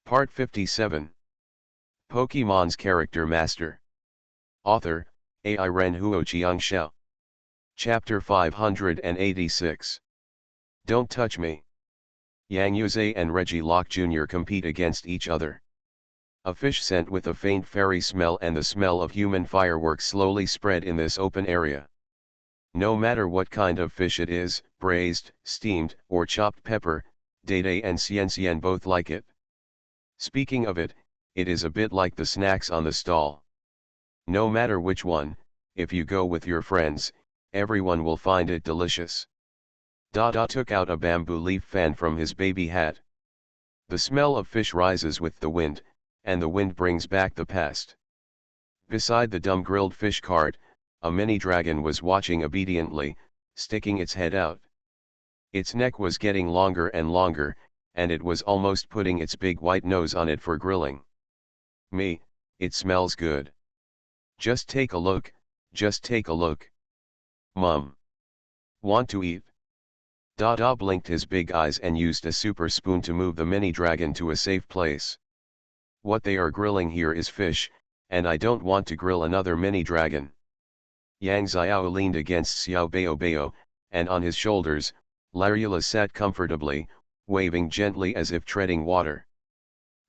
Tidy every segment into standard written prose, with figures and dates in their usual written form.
Part 57. Pokemon's Character Master. Author, Ai Ren Huoqiang Xiao. Chapter 586. Don't touch me. Yang Yuze and Reggie Locke Jr. compete against each other. A fish scent with a faint fairy smell and the smell of human fireworks slowly spread in this open area. No matter what kind of fish it is, braised, steamed, or chopped pepper, Dede and Xian both like it. Speaking of it, it is a bit like the snacks on the stall. No matter which one, if you go with your friends, everyone will find it delicious. Dada took out a bamboo leaf fan from his baby hat. The smell of fish rises with the wind, and the wind brings back the past. Beside the dumb grilled fish cart, a mini dragon was watching obediently, sticking its head out. Its neck was getting longer and longer, and it was almost putting its big white nose on it for grilling. Me, it smells good. Just take a look, just take a look. Mum. Want to eat? Dada blinked his big eyes and used a super spoon to move the mini dragon to a safe place. What they are grilling here is fish, and I don't want to grill another mini dragon. Yang Xiao leaned against Xiao Baobao, and on his shoulders, Larula sat comfortably, waving gently as if treading water.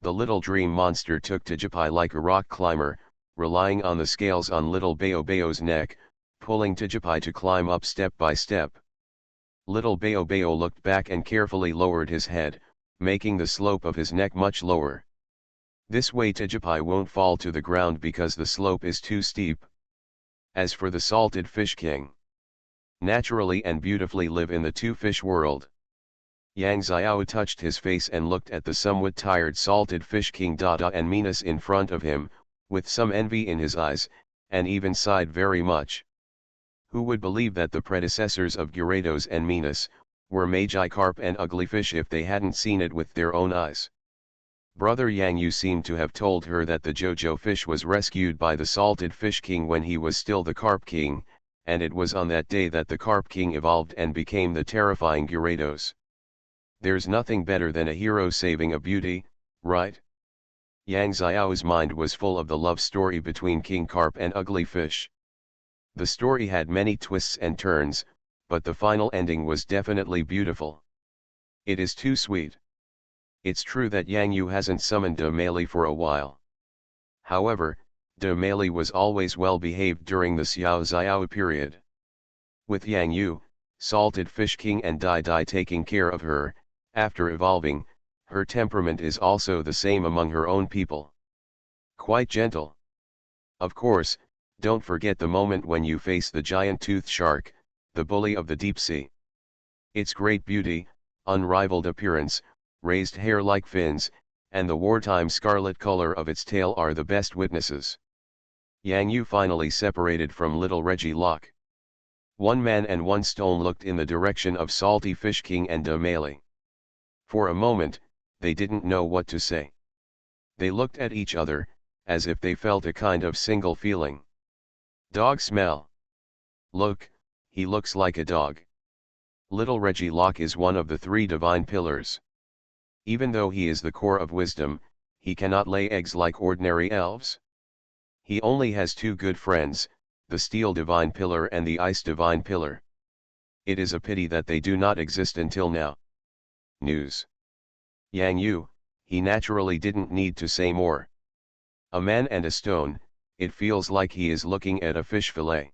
The little dream monster took Tijipai like a rock climber, relying on the scales on little Baobao's neck, pulling Tijipai to climb up step by step. Little Baobao looked back and carefully lowered his head, making the slope of his neck much lower. This way Tijipai won't fall to the ground because the slope is too steep. As for the salted fish king, naturally and beautifully live in the two-fish world. Yang Xiao touched his face and looked at the somewhat tired salted fish king Dada and Minas in front of him, with some envy in his eyes, and even sighed very much. Who would believe that the predecessors of Gyarados and Minas were Magikarp and ugly fish if they hadn't seen it with their own eyes? Brother Yang Yu seemed to have told her that the Jojo fish was rescued by the salted fish king when he was still the carp king, and it was on that day that the carp king evolved and became the terrifying Gyarados. There's nothing better than a hero saving a beauty, right? Yang Xiao's mind was full of the love story between King Carp and Ugly Fish. The story had many twists and turns, but the final ending was definitely beautiful. It is too sweet. It's true that Yang Yu hasn't summoned De Meili for a while. However, De Meili was always well behaved during the Xiao Xiao period. With Yang Yu, Salted Fish King and Dai Dai taking care of her, after evolving, her temperament is also the same among her own people. Quite gentle. Of course, don't forget the moment when you face the giant toothed shark, the bully of the deep sea. Its great beauty, unrivaled appearance, raised hair like fins, and the wartime scarlet color of its tail are the best witnesses. Yang Yu finally separated from little Reggie Locke. One man and one stone looked in the direction of Salty Fish King and De Meili. For a moment, they didn't know what to say. They looked at each other, as if they felt a kind of single feeling. Dog smell. Look, he looks like a dog. Little Reggie Locke is one of the three divine pillars. Even though he is the core of wisdom, he cannot lay eggs like ordinary elves. He only has two good friends, the Steel Divine Pillar and the Ice Divine Pillar. It is a pity that they do not exist until now. News. Yang Yu, he naturally didn't need to say more. A man and a stone, it feels like he is looking at a fish fillet.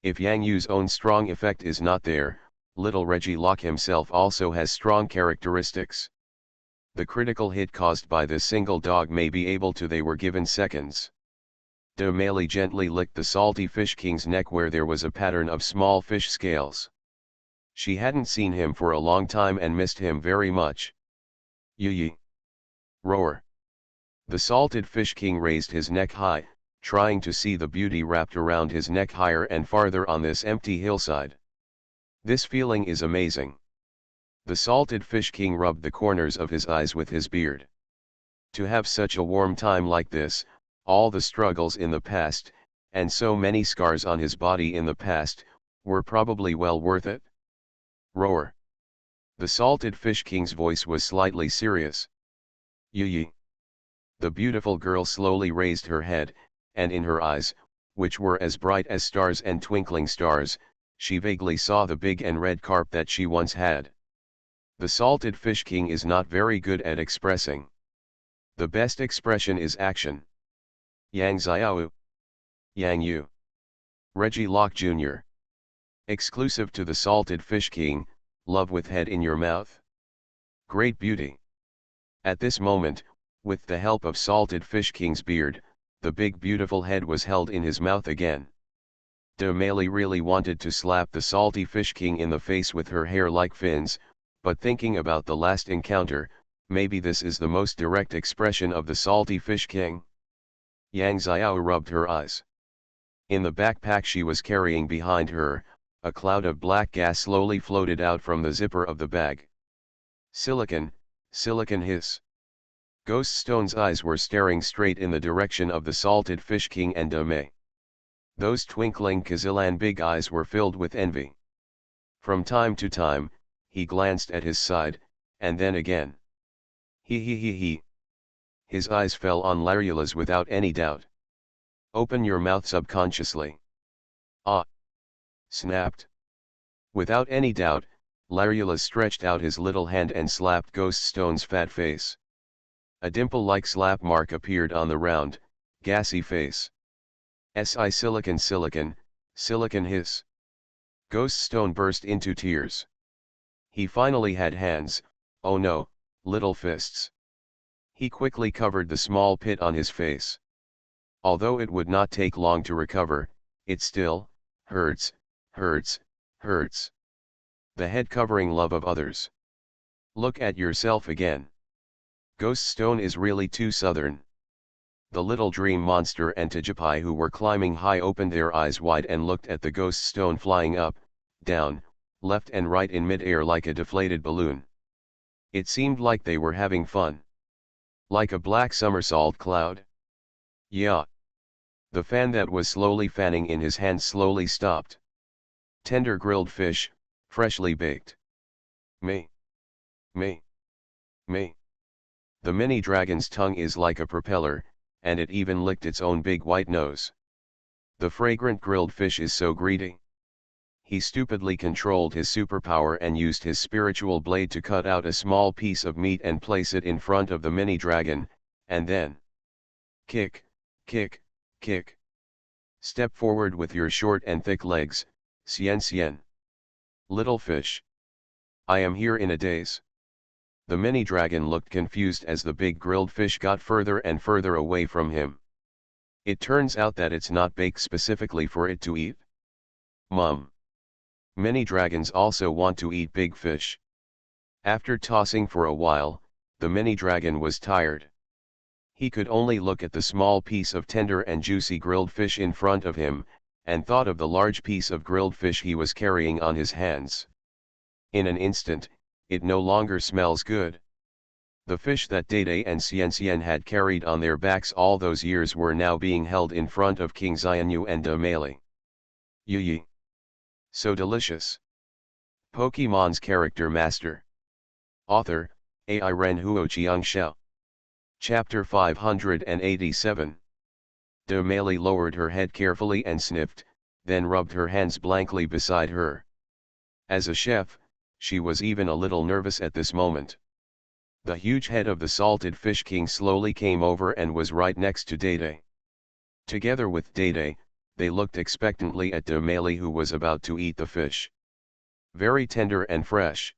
If Yang Yu's own strong effect is not there, little Reggie Locke himself also has strong characteristics. The critical hit caused by this single dog may be able to they were given seconds. De Meili gently licked the Salty Fish King's neck where there was a pattern of small fish scales. She hadn't seen him for a long time and missed him very much. Yi. Roar. The Salted Fish King raised his neck high, trying to see the beauty wrapped around his neck higher and farther on this empty hillside. This feeling is amazing. The Salted Fish King rubbed the corners of his eyes with his beard. To have such a warm time like this, all the struggles in the past, and so many scars on his body in the past, were probably well worth it. Roar. The Salted Fish King's voice was slightly serious. Yi. The beautiful girl slowly raised her head, and in her eyes, which were as bright as stars and twinkling stars, she vaguely saw the big and red carp that she once had. The salted fish king is not very good at expressing. The best expression is action. Yang Xiao. Yang Yu. Reggie Locke Jr. Exclusive to the salted fish king, love with head in your mouth. Great beauty. At this moment, with the help of salted fish king's beard, the big beautiful head was held in his mouth again. Male really wanted to slap the salty fish king in the face with her hair like fins, but thinking about the last encounter, maybe this is the most direct expression of the salty fish king. Yang Xiao rubbed her eyes. In the backpack she was carrying behind her, a cloud of black gas slowly floated out from the zipper of the bag. Silicon, silicon hiss. Ghost Stone's eyes were staring straight in the direction of the salted fish king and Dome. Those twinkling Kazilan big eyes were filled with envy. From time to time, he glanced at his side, and then again. He. His eyes fell on Larula's without any doubt. Open your mouth subconsciously. Ah! Snapped. Without any doubt, Larula stretched out his little hand and slapped Ghost Stone's fat face. A dimple-like slap mark appeared on the round, gassy face. Silicon silicon, silicon hiss. Ghost Stone burst into tears. He finally had hands, oh no, little fists. He quickly covered the small pit on his face. Although it would not take long to recover, it still hurts. The head covering love of others. Look at yourself again. Ghost Stone is really too southern. The little dream monster and Tijapai who were climbing high opened their eyes wide and looked at the Ghost Stone flying up, down, left and right in mid-air like a deflated balloon. It seemed like they were having fun. Like a black somersault cloud. Yeah. The fan that was slowly fanning in his hand slowly stopped. Tender grilled fish, freshly baked. Me. The mini dragon's tongue is like a propeller, and it even licked its own big white nose. The fragrant grilled fish is so greedy. He stupidly controlled his superpower and used his spiritual blade to cut out a small piece of meat and place it in front of the mini dragon, and then kick. Step forward with your short and thick legs, Cien. Little fish. I am here in a daze. The mini dragon looked confused as the big grilled fish got further and further away from him. It turns out that it's not baked specifically for it to eat. Mum. Many dragons also want to eat big fish. After tossing for a while, the mini dragon was tired. He could only look at the small piece of tender and juicy grilled fish in front of him, and thought of the large piece of grilled fish he was carrying on his hands. In an instant, it no longer smells good. The fish that Dede and Cien had carried on their backs all those years were now being held in front of King Xianyu and Male. Yi. So delicious. Pokemon's Character Master. Author, Ai Ren Huo Shao. Chapter 587. Male lowered her head carefully and sniffed, then rubbed her hands blankly beside her. As a chef, she was even a little nervous at this moment. The huge head of the salted fish king slowly came over and was right next to Dede. Together with Dede, they looked expectantly at Male who was about to eat the fish. Very tender and fresh.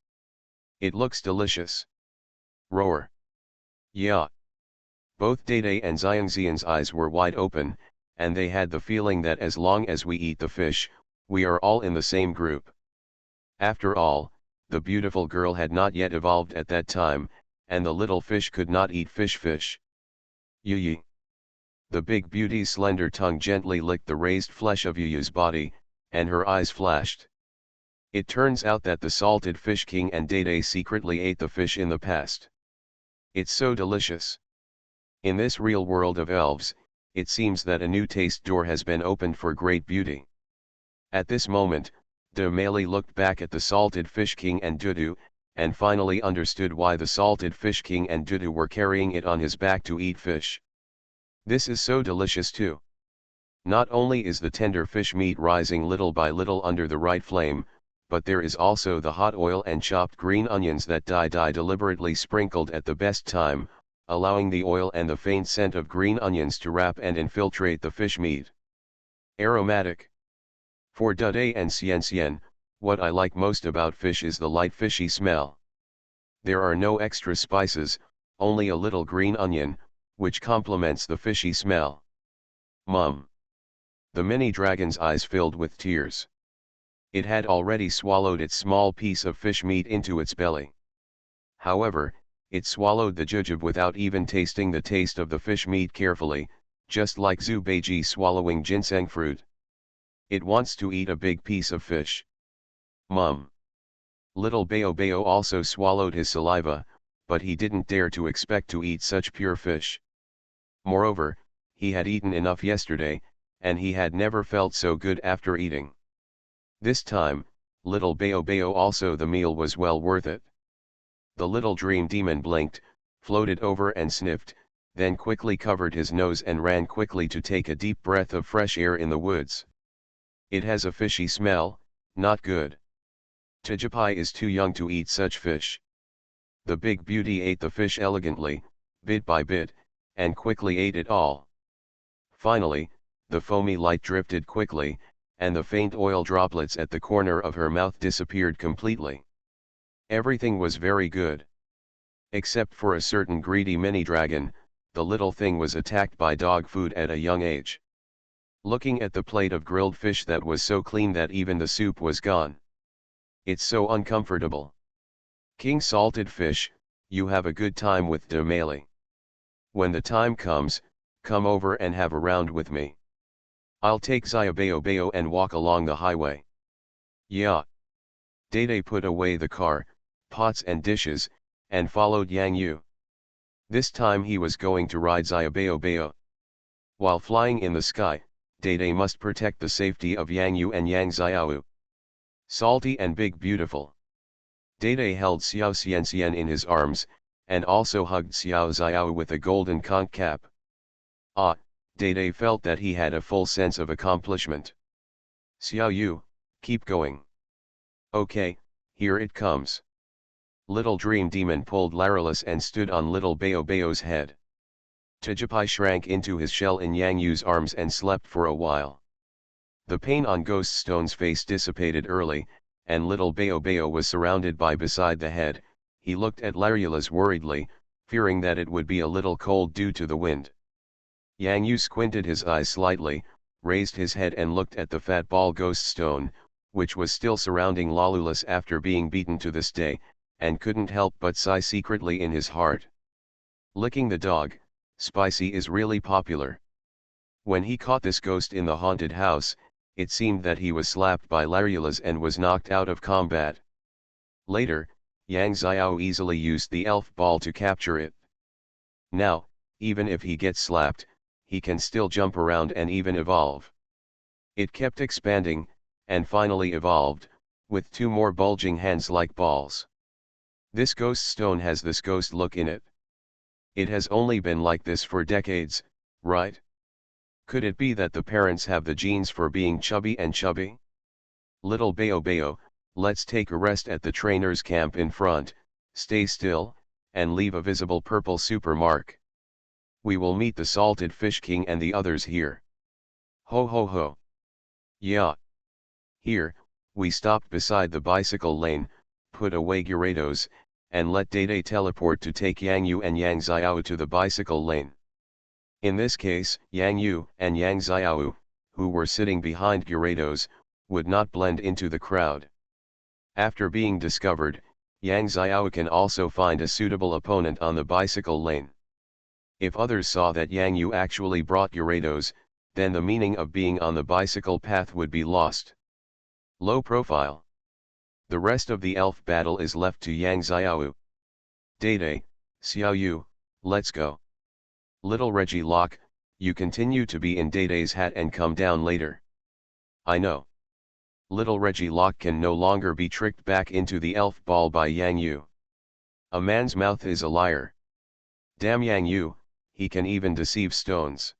It looks delicious. Roar. Yeah. Both Dede and Xiangxian's eyes were wide open, and they had the feeling that as long as we eat the fish, we are all in the same group. After all, the beautiful girl had not yet evolved at that time, and the little fish could not eat fish. Yi. The big beauty's slender tongue gently licked the raised flesh of Yuyu's body, and her eyes flashed. It turns out that the salted fish king and Dede secretly ate the fish in the past. It's so delicious. In this real world of elves, it seems that a new taste door has been opened for great beauty. At this moment, Male looked back at the salted fish king and Dudu, and finally understood why the salted fish king and Dudu were carrying it on his back to eat fish. This is so delicious too. Not only is the tender fish meat rising little by little under the right flame, but there is also the hot oil and chopped green onions that die deliberately sprinkled at the best time, allowing the oil and the faint scent of green onions to wrap and infiltrate the fish meat. Aromatic. For Dudu and Xian, what I like most about fish is the light fishy smell. There are no extra spices, only a little green onion, which complements the fishy smell. Mum. The mini dragon's eyes filled with tears. It had already swallowed its small piece of fish meat into its belly. However, it swallowed the jujube without even tasting the taste of the fish meat carefully, just like Zhu Beiji swallowing ginseng fruit. It wants to eat a big piece of fish. Mum. Little Bao also swallowed his saliva, but he didn't dare to expect to eat such pure fish. Moreover, he had eaten enough yesterday, and he had never felt so good after eating. This time, little Bao also the meal was well worth it. The little dream demon blinked, floated over and sniffed, then quickly covered his nose and ran quickly to take a deep breath of fresh air in the woods. It has a fishy smell, not good. Tijipai is too young to eat such fish. The big beauty ate the fish elegantly, bit by bit, and quickly ate it all. Finally, the foamy light drifted quickly, and the faint oil droplets at the corner of her mouth disappeared completely. Everything was very good. Except for a certain greedy mini dragon, the little thing was attacked by dog food at a young age. Looking at the plate of grilled fish that was so clean that even the soup was gone. It's so uncomfortable. King salted fish, you have a good time with de Male. When the time comes, come over and have a round with me. I'll take Bao and walk along the highway. Yeah. Dede put away the car, pots and dishes, and followed Yang Yu. This time he was going to ride Bao. While flying in the sky, Dede must protect the safety of Yang Yu and Yang Xiao. Salty and big beautiful. Dede held Xiao Xian in his arms, and also hugged Xiao Xiao with a golden conch cap. Ah, Dede felt that he had a full sense of accomplishment. Xiao Yu, keep going. Okay, here it comes. Little dream demon pulled Larylus and stood on little Bao's head. Tijipai shrank into his shell in Yang Yu's arms and slept for a while. The pain on Ghost Stone's face dissipated early, and little Bao was surrounded by beside the head. He looked at Larylus worriedly, fearing that it would be a little cold due to the wind. Yang Yu squinted his eyes slightly, raised his head and looked at the fat ball Ghost Stone, which was still surrounding Larylus after being beaten to this day, and couldn't help but sigh secretly in his heart. Licking the dog, Spicy is really popular. When he caught this ghost in the haunted house, it seemed that he was slapped by Larylus and was knocked out of combat. Later, Yang Xiao easily used the elf ball to capture it. Now, even if he gets slapped, he can still jump around and even evolve. It kept expanding, and finally evolved, with two more bulging hands like balls. This ghost stone has this ghost look in it. It has only been like this for decades, right? Could it be that the parents have the genes for being chubby and chubby? Little Bao, let's take a rest at the trainer's camp in front, stay still, and leave a visible purple super mark. We will meet the salted fish king and the others here. Ho ho ho. Yeah. Here, we stopped beside the bicycle lane, put away Gyarados, and let Dede teleport to take Yang Yu and Yang Xiao to the bicycle lane. In this case, Yang Yu and Yang Xiao, who were sitting behind Gyarados, would not blend into the crowd. After being discovered, Yang Xiao can also find a suitable opponent on the bicycle lane. If others saw that Yang Yu actually brought Gyarados, then the meaning of being on the bicycle path would be lost. Low profile. The rest of the elf battle is left to Yang Xiao. Dede, Xiao Yu, let's go. Little Reggie Locke, you continue to be in Dede's hat and come down later. I know. Little Reggie Locke can no longer be tricked back into the elf ball by Yang Yu. A man's mouth is a liar. Damn Yang Yu, he can even deceive stones.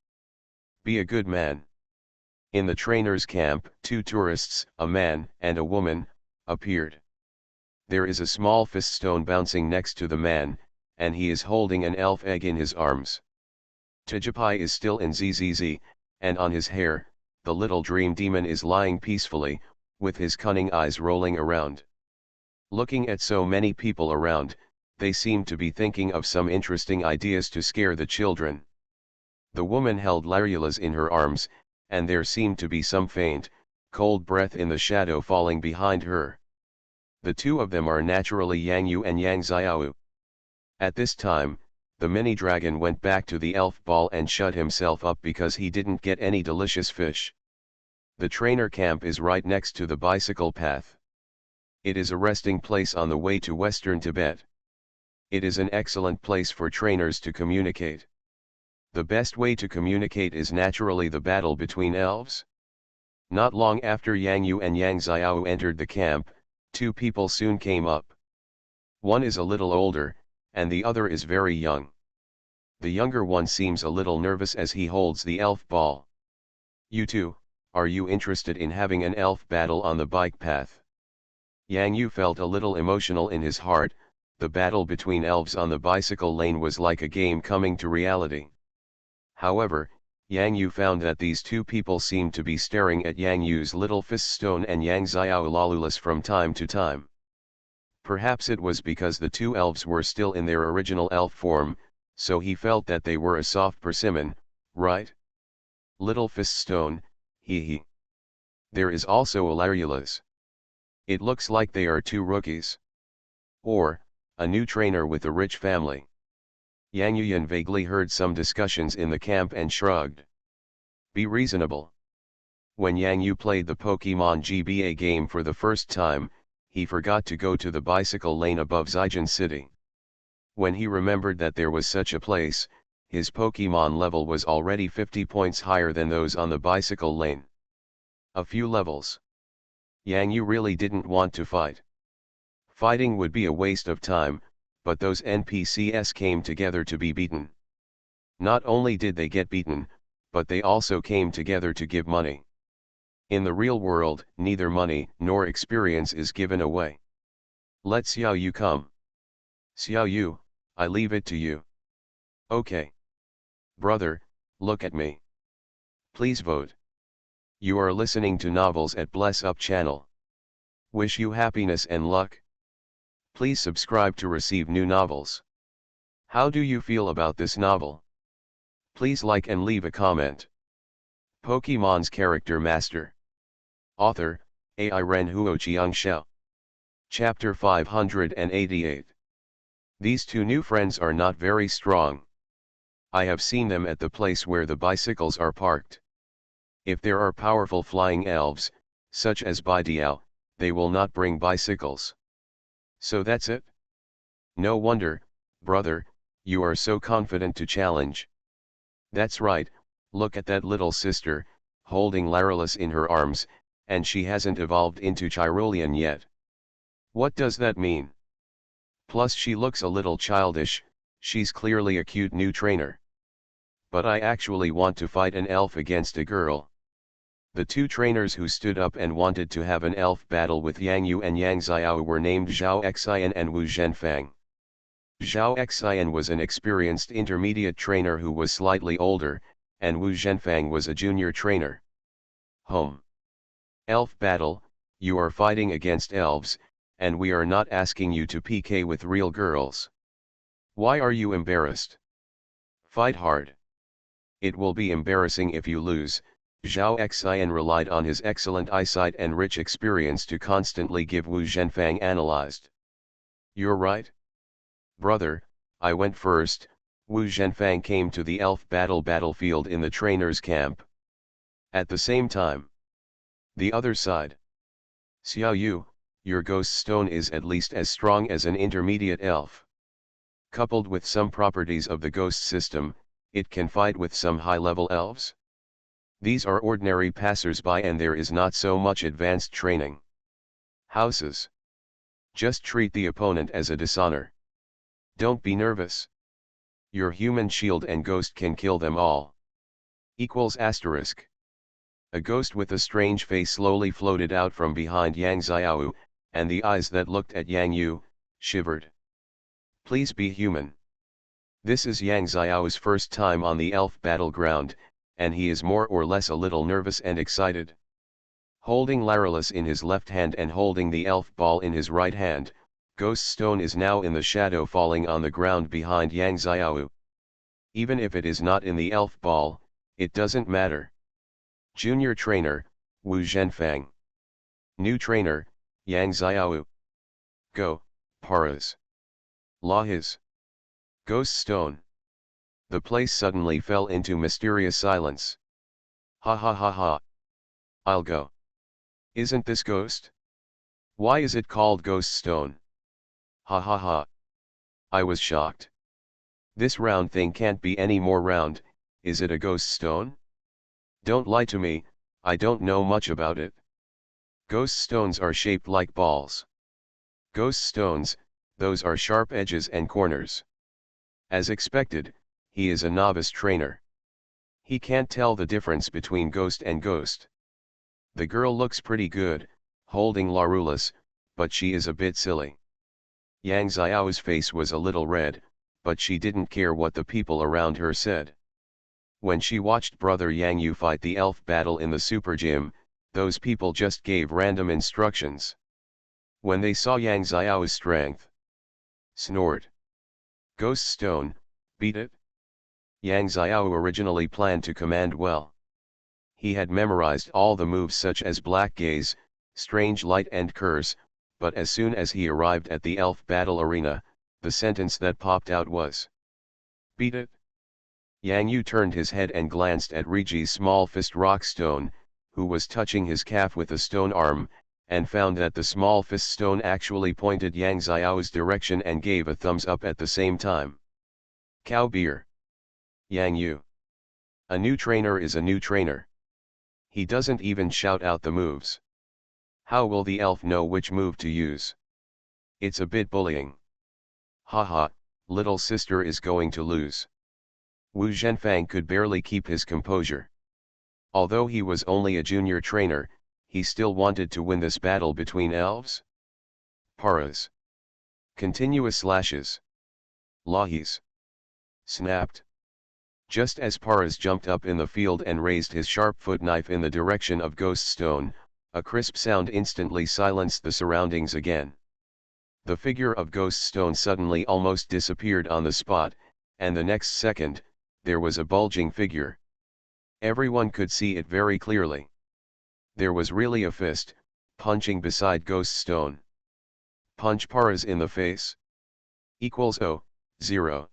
Be a good man. In the trainer's camp, two tourists, a man and a woman, appeared. There is a small fist stone bouncing next to the man, and he is holding an elf egg in his arms. Tijapai is still in ZZZ, and on his hair, the little dream demon is lying peacefully, with his cunning eyes rolling around. Looking at so many people around, they seem to be thinking of some interesting ideas to scare the children. The woman held Larulas in her arms, and there seemed to be some faint, cold breath in the shadow falling behind her. The two of them are naturally Yang Yu and Yang Xiao. At this time, the mini dragon went back to the elf ball and shut himself up because he didn't get any delicious fish. The trainer camp is right next to the bicycle path. It is a resting place on the way to western Tibet. It is an excellent place for trainers to communicate. The best way to communicate is naturally the battle between elves. Not long after Yang Yu and Yang Xiao entered the camp, two people soon came up. One is a little older, and the other is very young. The younger one seems a little nervous as he holds the elf ball. You two, are you interested in having an elf battle on the bike path? Yang Yu felt a little emotional in his heart. The battle between elves on the bicycle lane was like a game coming to reality. However, Yang Yu found that these two people seemed to be staring at Yang Yu's little fist stone and Yang Xiao Lalulas from time to time. Perhaps it was because the two elves were still in their original elf form, so he felt that they were a soft persimmon, right? Little fist stone, hee. There is also a Larulas. It looks like they are two rookies. Or, a new trainer with a rich family. Yang Yuyan vaguely heard some discussions in the camp and shrugged. Be reasonable. When Yang Yu played the Pokemon GBA game for the first time, he forgot to go to the bicycle lane above Zijin City. When he remembered that there was such a place, his Pokemon level was already 50 points higher than those on the bicycle lane. A few levels. Yang Yu really didn't want to fight. Fighting would be a waste of time, but those NPCs came together to be beaten. Not only did they get beaten, but they also came together to give money. In the real world, neither money nor experience is given away. Let Xiao Yu come. Xiao Yu, I leave it to you. Okay. Brother, look at me. Please vote. You are listening to Novels at Bless Up channel. Wish you happiness and luck. Please subscribe to receive new novels. How do you feel about this novel? Please like and leave a comment. Pokemon's Character Master. Author, Ai Ren Huo Chiang Shao. Chapter 588. These two new friends are not very strong. I have seen them at the place where the bicycles are parked. If there are powerful flying elves, such as Baidiao, they will not bring bicycles. So that's it? No wonder, brother, you are so confident to challenge. That's right, look at that little sister, holding Larulas in her arms, and she hasn't evolved into Chirulian yet. What does that mean? Plus she looks a little childish, she's clearly a cute new trainer. But I actually want to fight an elf against a girl. The two trainers who stood up and wanted to have an elf battle with Yang Yu and Yang Xiao were named Zhao Xian and Wu Zhenfang. Zhao Xian was an experienced intermediate trainer who was slightly older, and Wu Zhenfang was a junior trainer. Home. Elf battle, you are fighting against elves, and we are not asking you to PK with real girls. Why are you embarrassed? Fight hard. It will be embarrassing if you lose. Zhao Xian relied on his excellent eyesight and rich experience to constantly give Wu Zhenfang analyzed. You're right. Brother, I went first. Wu Zhenfang came to the elf battlefield in the trainer's camp. At the same time. The other side. Xiao Yu, your ghost stone is at least as strong as an intermediate elf. Coupled with some properties of the ghost system, it can fight with some high-level elves. These are ordinary passers-by and there is not so much advanced training. Houses. Just treat the opponent as a dishonor. Don't be nervous. Your human shield and ghost can kill them all. Equals asterisk. A ghost with a strange face slowly floated out from behind Yang Xiao, and the eyes that looked at Yang Yu, shivered. Please be human. This is Yang Xiao's first time on the elf battleground, and he is more or less a little nervous and excited. Holding Larylus in his left hand and holding the elf ball in his right hand, Ghost Stone is now in the shadow falling on the ground behind Yang Xiao. Even if it is not in the elf ball, it doesn't matter. Junior Trainer, Wu Zhenfang. New Trainer, Yang Xiao. Go, Paras. Lahis. Ghost Stone. The place suddenly fell into mysterious silence. Ha ha ha ha. I'll go. Isn't this Ghost? Why is it called Ghost Stone? Ha ha ha. I was shocked. This round thing can't be any more round, is it a ghost stone? Don't lie to me, I don't know much about it. Ghost stones are shaped like balls. Ghost stones, those are sharp edges and corners. As expected, he is a novice trainer. He can't tell the difference between ghost and ghost. The girl looks pretty good, holding Larylus, but she is a bit silly. Yang Xiao's face was a little red, but she didn't care what the people around her said. When she watched brother Yang Yu fight the elf battle in the super gym, those people just gave random instructions. When they saw Yang Xiao's strength. Snort. Ghost Stone, beat it? Yang Xiao originally planned to command well. He had memorized all the moves such as Black Gaze, Strange Light and Curse, but as soon as he arrived at the elf battle arena, the sentence that popped out was, beat it? Yang Yu turned his head and glanced at Regi's small fist Rockstone, who was touching his calf with a stone arm, and found that the small fist stone actually pointed Yang Xiao's direction and gave a thumbs up at the same time. Cow beer. Yang Yu. A new trainer is a new trainer. He doesn't even shout out the moves. How will the elf know which move to use? It's a bit bullying. Haha, little sister is going to lose. Wu Zhenfang could barely keep his composure. Although he was only a junior trainer, he still wanted to win this battle between elves. Paras. Continuous slashes. Lahis. Snapped. Just as Paras jumped up in the field and raised his sharp foot knife in the direction of Ghost Stone, a crisp sound instantly silenced the surroundings again. The figure of Ghost Stone suddenly almost disappeared on the spot, and the next second, there was a bulging figure. Everyone could see it very clearly. There was really a fist, punching beside Ghost Stone. Punch Paras in the face. Equals 0.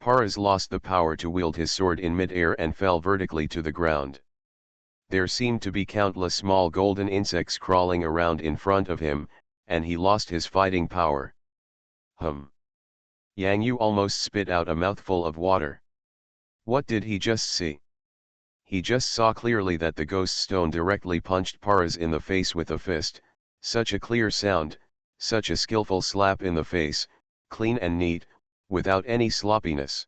Paras lost the power to wield his sword in mid-air and fell vertically to the ground. There seemed to be countless small golden insects crawling around in front of him, and he lost his fighting power. Yang Yu almost spit out a mouthful of water. What did he just see? He just saw clearly that the Ghost Stone directly punched Paras in the face with a fist, such a clear sound, such a skillful slap in the face, clean and neat, without any sloppiness.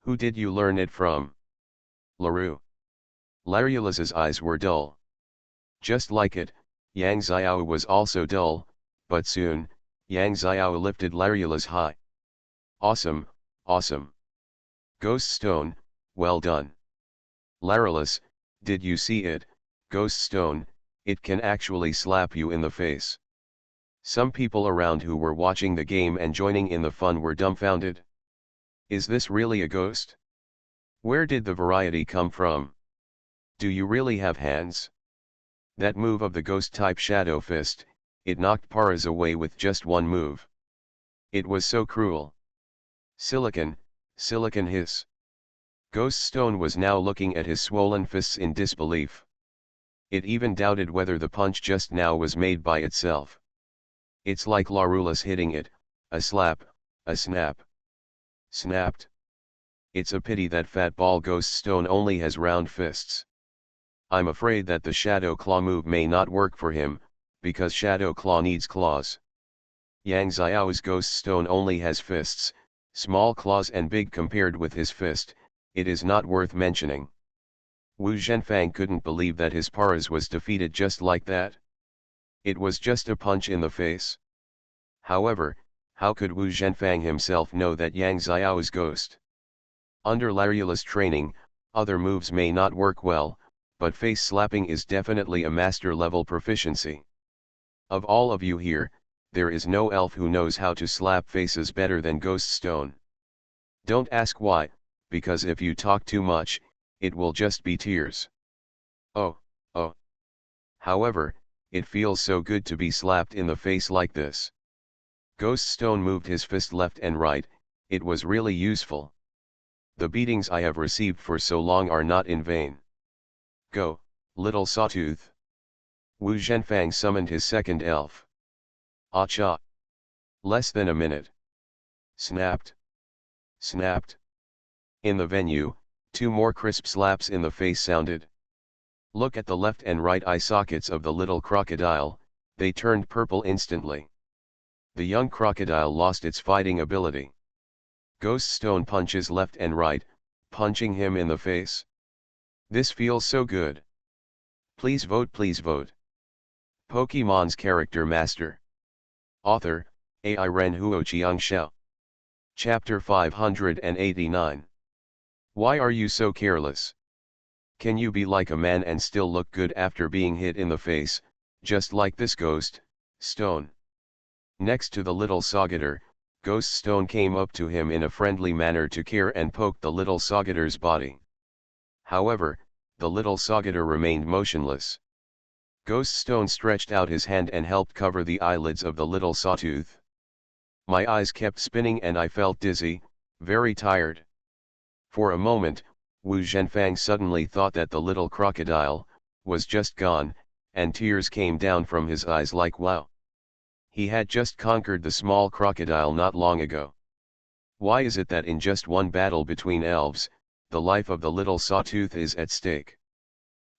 Who did you learn it from? Larue. Larylus's eyes were dull. Just like it, Yang Xiao was also dull, but soon, Yang Xiao lifted Larylus high. Awesome, awesome. Ghost Stone, well done. Larylus, did you see it? Ghost Stone, it can actually slap you in the face. Some people around who were watching the game and joining in the fun were dumbfounded. Is this really a ghost? Where did the variety come from? Do you really have hands? That move of the ghost-type Shadow Fist, it knocked Paras away with just one move. It was so cruel. Silicon hiss. Ghost Stone was now looking at his swollen fists in disbelief. It even doubted whether the punch just now was made by itself. It's like Larylus hitting it, a slap, a snap. Snapped. It's a pity that fat ball Ghost Stone only has round fists. I'm afraid that the Shadow Claw move may not work for him, because Shadow Claw needs claws. Yang Xiao's Ghost Stone only has fists, small claws and big compared with his fist, it is not worth mentioning. Wu Zhenfang couldn't believe that his Paras was defeated just like that. It was just a punch in the face. However, how could Wu Zhenfang himself know that Yang Xiao is ghost? Under Larula's training, other moves may not work well, but face slapping is definitely a master level proficiency. Of all of you here, there is no elf who knows how to slap faces better than Ghost Stone. Don't ask why, because if you talk too much, it will just be tears. Oh, oh. However, it feels so good to be slapped in the face like this. Ghost Stone moved his fist left and right, it was really useful. The beatings I have received for so long are not in vain. Go, little sawtooth. Wu Zhenfang summoned his second elf. Acha. Less than a minute. Snapped. Snapped. In the venue, 2 more crisp slaps in the face sounded. Look at the left and right eye sockets of the little crocodile, they turned purple instantly. The young crocodile lost its fighting ability. Ghost Stone punches left and right, punching him in the face. This feels so good. Please vote, please vote. Pokemon's Character Master. Author, AI Ren Huoqiang Xiao. Chapter 589. Why are you so careless? Can you be like a man and still look good after being hit in the face, just like this Ghost Stone? Next to the little Saugator, Ghost Stone came up to him in a friendly manner to care and poke the little Saugator's body. However, the little Saugator remained motionless. Ghost Stone stretched out his hand and helped cover the eyelids of the little sawtooth. My eyes kept spinning and I felt dizzy, very tired. For a moment, Wu Zhenfang suddenly thought that the little crocodile was just gone, and tears came down from his eyes like wow. He had just conquered the small crocodile not long ago. Why is it that in just one battle between elves, the life of the little sawtooth is at stake?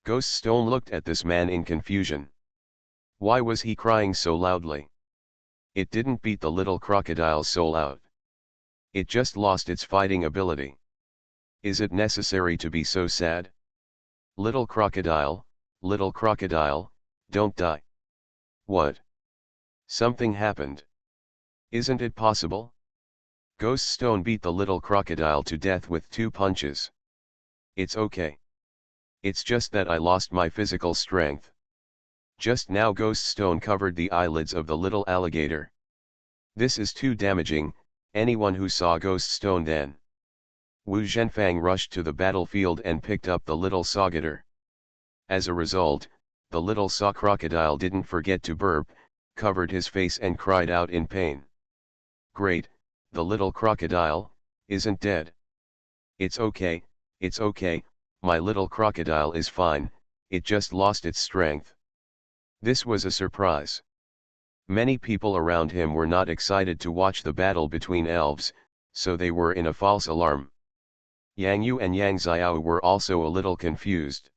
Ghost Stone looked at this man in confusion. Why was he crying so loudly? It didn't beat the little crocodile's soul out. It just lost its fighting ability. Is it necessary to be so sad? Little crocodile, don't die. What? Something happened. Isn't it possible? Ghost Stone beat the little crocodile to death with 2 punches. It's okay. It's just that I lost my physical strength. Just now Ghost Stone covered the eyelids of the little alligator. This is too damaging, anyone who saw Ghost Stone then. Wu Zhenfang rushed to the battlefield and picked up the little Saugator. As a result, the little saw crocodile didn't forget to burp, covered his face and cried out in pain. Great, the little crocodile isn't dead. It's okay, my little crocodile is fine, it just lost its strength. This was a surprise. Many people around him were not excited to watch the battle between elves, so they were in a false alarm. Yang Yu and Yang Xiao were also a little confused.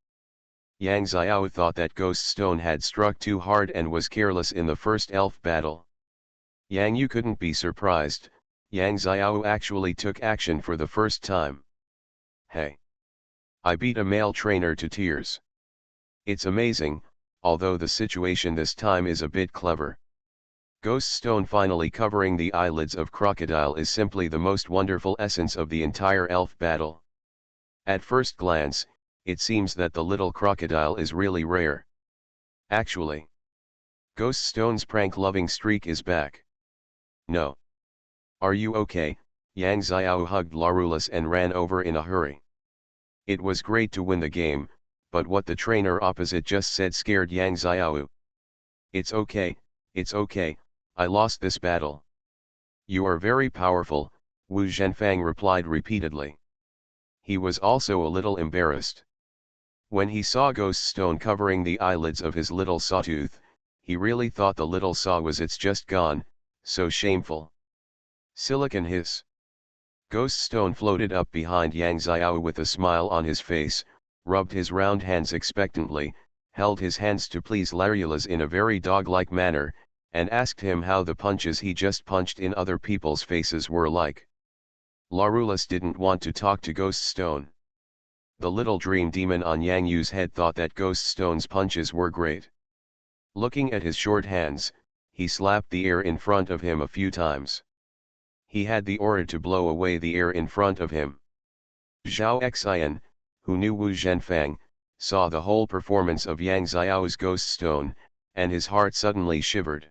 Yang Xiao thought that Ghost Stone had struck too hard and was careless in the first elf battle. Yang Yu couldn't be surprised, Yang Xiao actually took action for the first time. Hey! I beat a male trainer to tears. It's amazing, although the situation this time is a bit clever. Ghost Stone finally covering the eyelids of crocodile is simply the most wonderful essence of the entire elf battle. At first glance, it seems that the little crocodile is really rare. Actually, Ghost Stone's prank-loving streak is back. No. Are you okay? Yang Xiao hugged Larulus and ran over in a hurry. It was great to win the game, but what the trainer opposite just said scared Yang Xiao. It's okay, I lost this battle. You are very powerful, Wu Zhenfang replied repeatedly. He was also a little embarrassed. When he saw Ghost Stone covering the eyelids of his little sawtooth, he really thought the little saw was it's just gone, so shameful. Silicon hiss. Ghost Stone floated up behind Yang Xiao with a smile on his face, rubbed his round hands expectantly, held his hands to please Larula's in a very dog-like manner, and asked him how the punches he just punched in other people's faces were like. Larulus didn't want to talk to Ghost Stone. The little dream demon on Yang Yu's head thought that Ghost Stone's punches were great. Looking at his short hands, he slapped the air in front of him a few times. He had the aura to blow away the air in front of him. Zhao Xian, who knew Wu Zhenfang, saw the whole performance of Yang Xiao's Ghost Stone, and his heart suddenly shivered.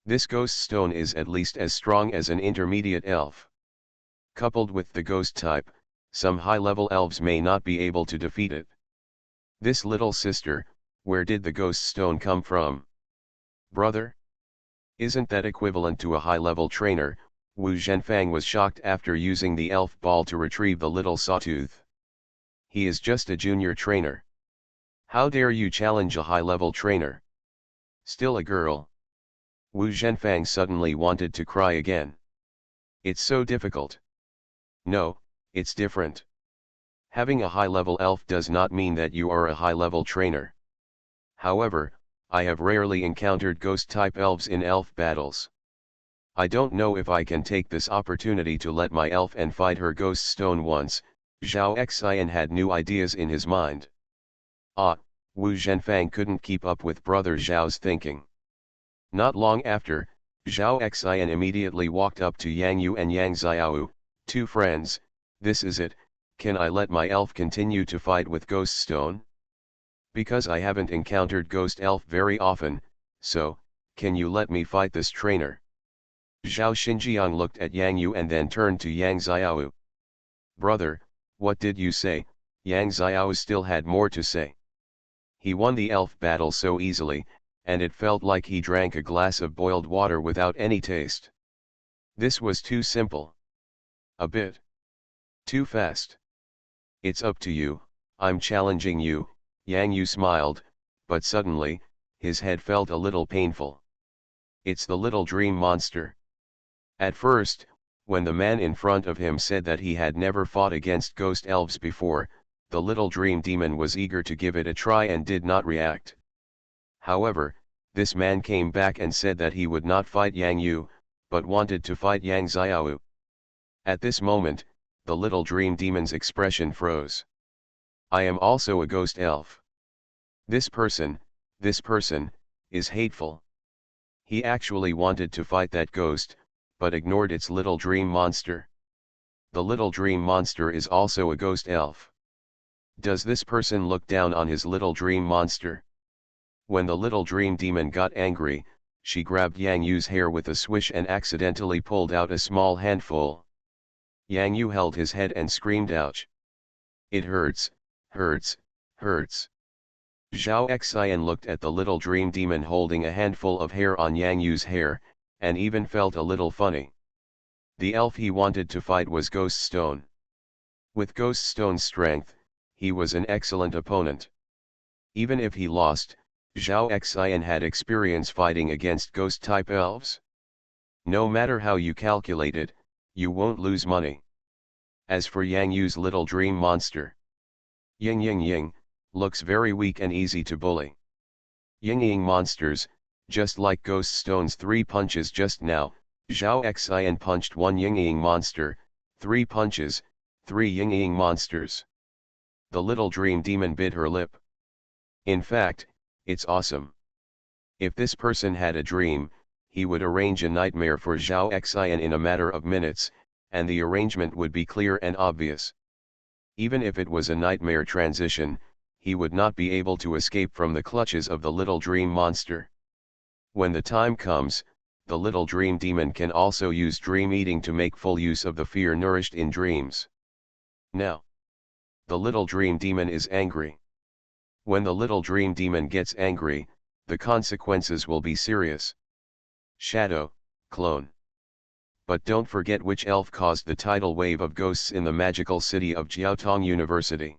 This Ghost Stone is at least as strong as an intermediate elf. Coupled with the ghost type, some high-level elves may not be able to defeat it. This little sister, where did the Ghost Stone come from? Brother? Isn't that equivalent to a high-level trainer? Wu Zhenfang was shocked after using the elf ball to retrieve the little sawtooth. He is just a junior trainer. How dare you challenge a high-level trainer? Still a girl. Wu Zhenfang suddenly wanted to cry again. It's so difficult. No, it's different. Having a high-level elf does not mean that you are a high-level trainer. However, I have rarely encountered ghost-type elves in elf battles. I don't know if I can take this opportunity to let my elf and fight her Ghost Stone once. Zhao Xian had new ideas in his mind. Wu Zhenfang couldn't keep up with brother Zhao's thinking. Not long after, Zhao Xian immediately walked up to Yang Yu and Yang Xiao, two friends. This is it, can I let my elf continue to fight with Ghost Stone? Because I haven't encountered Ghost Elf very often, so, can you let me fight this trainer? Zhao Xinjiang looked at Yang Yu and then turned to Yang Xiao. Brother, what did you say? Yang Xiao still had more to say. He won the elf battle so easily, and it felt like he drank a glass of boiled water without any taste. This was too simple. A bit too fast. It's up to you, I'm challenging you. Yang Yu smiled, but suddenly, his head felt a little painful. It's the little dream monster. At first, when the man in front of him said that he had never fought against ghost elves before, the little dream demon was eager to give it a try and did not react. However, this man came back and said that he would not fight Yang Yu, but wanted to fight Yang Xiao. At this moment, the little dream demon's expression froze. I am also a ghost elf. This person, is hateful. He actually wanted to fight that ghost, but ignored its little dream monster. The little dream monster is also a ghost elf. Does this person look down on his little dream monster? When the little dream demon got angry, she grabbed Yang Yu's hair with a swish and accidentally pulled out a small handful. Yang Yu held his head and screamed ouch. It hurts, hurts, hurts. Zhao Xian looked at the little dream demon holding a handful of hair on Yang Yu's hair, and even felt a little funny. The elf he wanted to fight was Ghost Stone. With Ghost Stone's strength, he was an excellent opponent. Even if he lost, Zhao Xian had experience fighting against ghost-type elves. No matter how you calculate it, you won't lose money. As for Yang Yu's little dream monster, Ying, looks very weak and easy to bully. Ying monsters, just like Ghost Stone's 3 punches just now, Zhao Xian punched one Ying monster, 3 punches, 3 Ying monsters. The little dream demon bit her lip. In fact, it's awesome. If this person had a dream, he would arrange a nightmare for Zhao Xian in a matter of minutes, and the arrangement would be clear and obvious. Even if it was a nightmare transition, he would not be able to escape from the clutches of the little dream monster. When the time comes, the little dream demon can also use dream eating to make full use of the fear nourished in dreams. Now, the little dream demon is angry. When the little dream demon gets angry, the consequences will be serious. Shadow, clone. But don't forget which elf caused the tidal wave of ghosts in the magical city of Jiaotong University.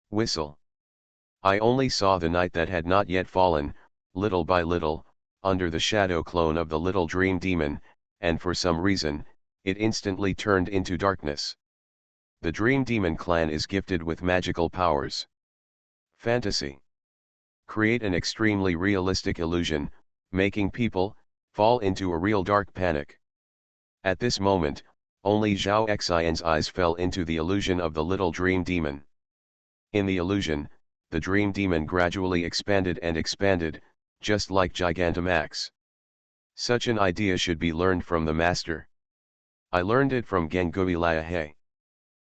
Whistle. I only saw the night that had not yet fallen, little by little, under the shadow clone of the little dream demon, and for some reason, it instantly turned into darkness. The Dream Demon clan is gifted with magical powers. Fantasy. Create an extremely realistic illusion, making people fall into a real dark panic. At this moment, only Zhao Xian's eyes fell into the illusion of the little Dream Demon. In the illusion, the Dream Demon gradually expanded and expanded, just like Gigantamax. Such an idea should be learned from the master. I learned it from Gengui Liahe.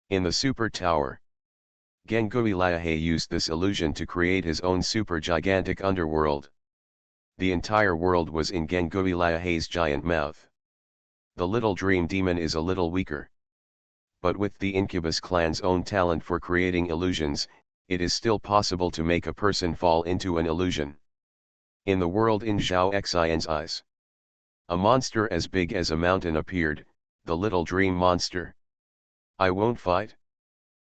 In the Super Tower, Gengui Liahe used this illusion to create his own super gigantic underworld. The entire world was in Gengui Liahe's giant mouth. The little Dream Demon is a little weaker. But with the Incubus clan's own talent for creating illusions, it is still possible to make a person fall into an illusion. In the world in Zhao Xian's eyes, a monster as big as a mountain appeared, the little dream monster. I won't fight.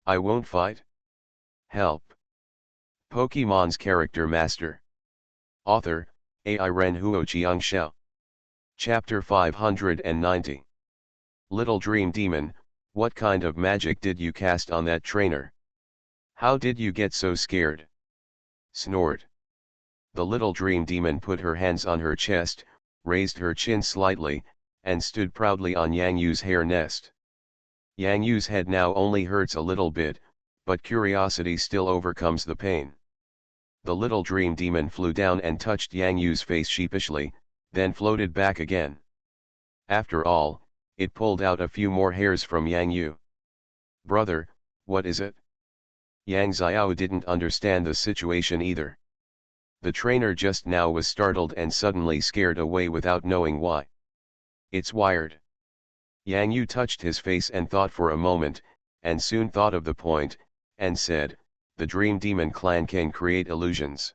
I won't fight. Help. Pokemon's Character Master. Author, AI Ren Huo Xiangxiao. Chapter 590. Little Dream Demon, what kind of magic did you cast on that trainer? How did you get so scared? Snort. The little Dream Demon put her hands on her chest, raised her chin slightly, and stood proudly on Yang Yu's hair nest. Yang Yu's head now only hurts a little bit, but curiosity still overcomes the pain. The little Dream Demon flew down and touched Yang Yu's face sheepishly, then floated back again. After all, it pulled out a few more hairs from Yang Yu. Brother, what is it? Yang Xiao didn't understand the situation either. The trainer just now was startled and suddenly scared away without knowing why. It's wired. Yang Yu touched his face and thought for a moment, and soon thought of the point, and said, the Dream Demon clan can create illusions.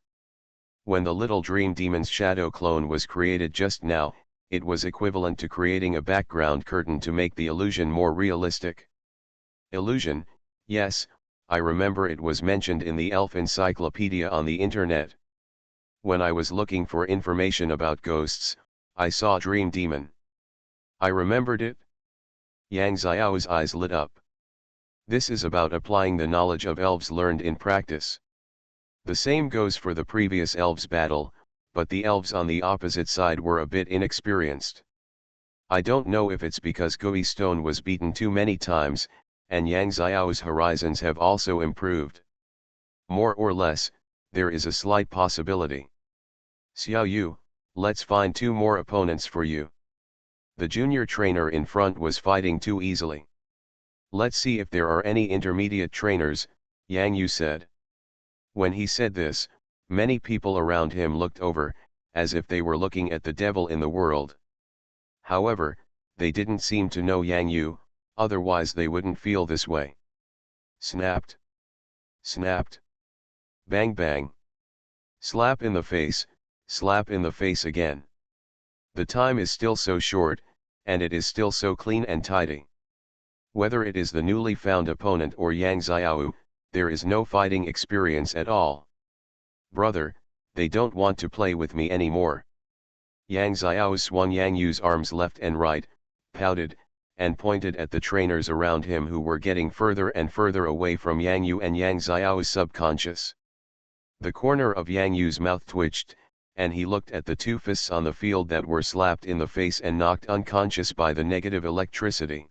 When the little Dream Demon's shadow clone was created just now, it was equivalent to creating a background curtain to make the illusion more realistic. Illusion, yes, I remember it was mentioned in the Elf Encyclopedia on the internet. When I was looking for information about ghosts, I saw Dream Demon. I remembered it. Yang Xiao's eyes lit up. This is about applying the knowledge of elves learned in practice. The same goes for the previous elves battle, but the elves on the opposite side were a bit inexperienced. I don't know if it's because Gui Stone was beaten too many times, and Yang Xiao's horizons have also improved. More or less, there is a slight possibility. Xiao Yu, let's find 2 more opponents for you. The junior trainer in front was fighting too easily. Let's see if there are any intermediate trainers, Yang Yu said. When he said this, many people around him looked over, as if they were looking at the devil in the world. However, they didn't seem to know Yang Yu, otherwise they wouldn't feel this way. Snapped. Snapped. Bang bang. Slap in the face, slap in the face again. The time is still so short, and it is still so clean and tidy. Whether it is the newly found opponent or Yang Xiao, there is no fighting experience at all. Brother, they don't want to play with me anymore. Yang Xiao swung Yang Yu's arms left and right, pouted, and pointed at the trainers around him who were getting further and further away from Yang Yu and Yang Xiao's subconscious. The corner of Yang Yu's mouth twitched, and he looked at the 2 fists on the field that were slapped in the face and knocked unconscious by the negative electricity.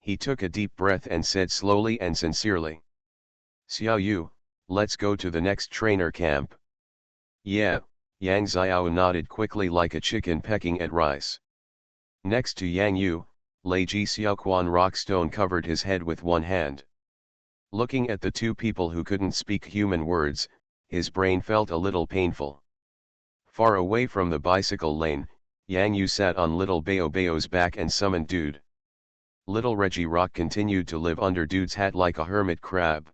He took a deep breath and said slowly and sincerely, Xiao Yu, let's go to the next trainer camp. Yeah, Yang Xiao nodded quickly like a chicken pecking at rice. Next to Yang Yu, Lei Ji Xiaoquan Rockstone covered his head with one hand. Looking at the 2 people who couldn't speak human words, his brain felt a little painful. Far away from the bicycle lane, Yang Yu sat on little Bao Bao's back and summoned Dude. Little Reggie Rock continued to live under Dude's hat like a hermit crab.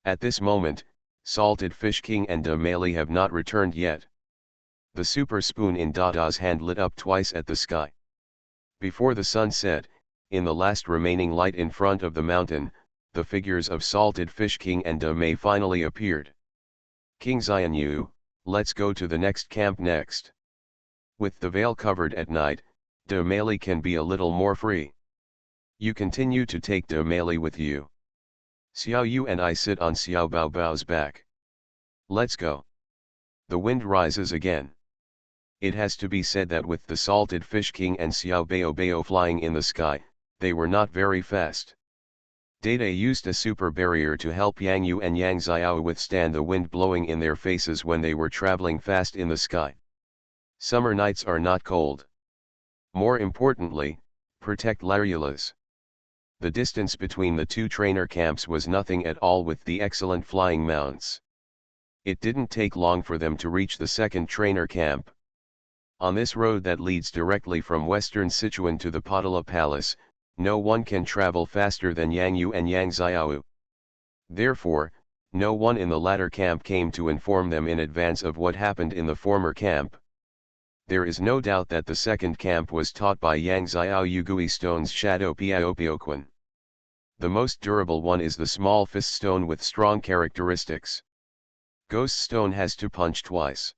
At this moment, Salted Fish King and De Meili have not returned yet. The super spoon in Dada's hand lit up twice at the sky. Before the sun set, in the last remaining light in front of the mountain, the figures of Salted Fish King and De Mei finally appeared. King Xianyu, let's go to the next camp next. With the veil covered at night, De Meili can be a little more free. You continue to take De Melee with you. Xiao Yu and I sit on Xiao Bao Bao's back. Let's go. The wind rises again. It has to be said that with the Salted Fish King and Xiao Bao Bao flying in the sky, they were not very fast. Data used a super barrier to help Yang Yu and Yang Xiao withstand the wind blowing in their faces when they were traveling fast in the sky. Summer nights are not cold. More importantly, protect Larulas. The distance between the two trainer camps was nothing at all with the excellent flying mounts. It didn't take long for them to reach the second trainer camp. On this road that leads directly from western Sichuan to the Potala Palace, no one can travel faster than Yang Yu and Yang Xiao. Therefore, no one in the latter camp came to inform them in advance of what happened in the former camp. There is no doubt that the second camp was taught by Yang Xiao Yugui Stone's Shadow Piaopioquan. The most durable one is the small fist stone with strong characteristics. Ghost Stone has to punch twice.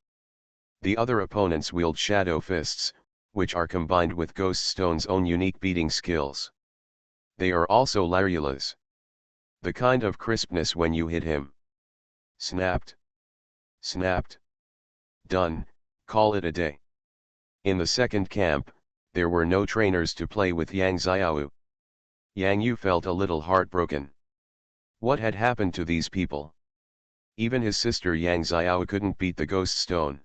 The other opponents wield shadow fists, which are combined with Ghost Stone's own unique beating skills. They are also Larulas. The kind of crispness when you hit him. Snapped. Snapped. Done, call it a day. In the second camp, there were no trainers to play with Yang Xiao. Yang Yu felt a little heartbroken. What had happened to these people? Even his sister Yang Xiao couldn't beat the Ghost Stone.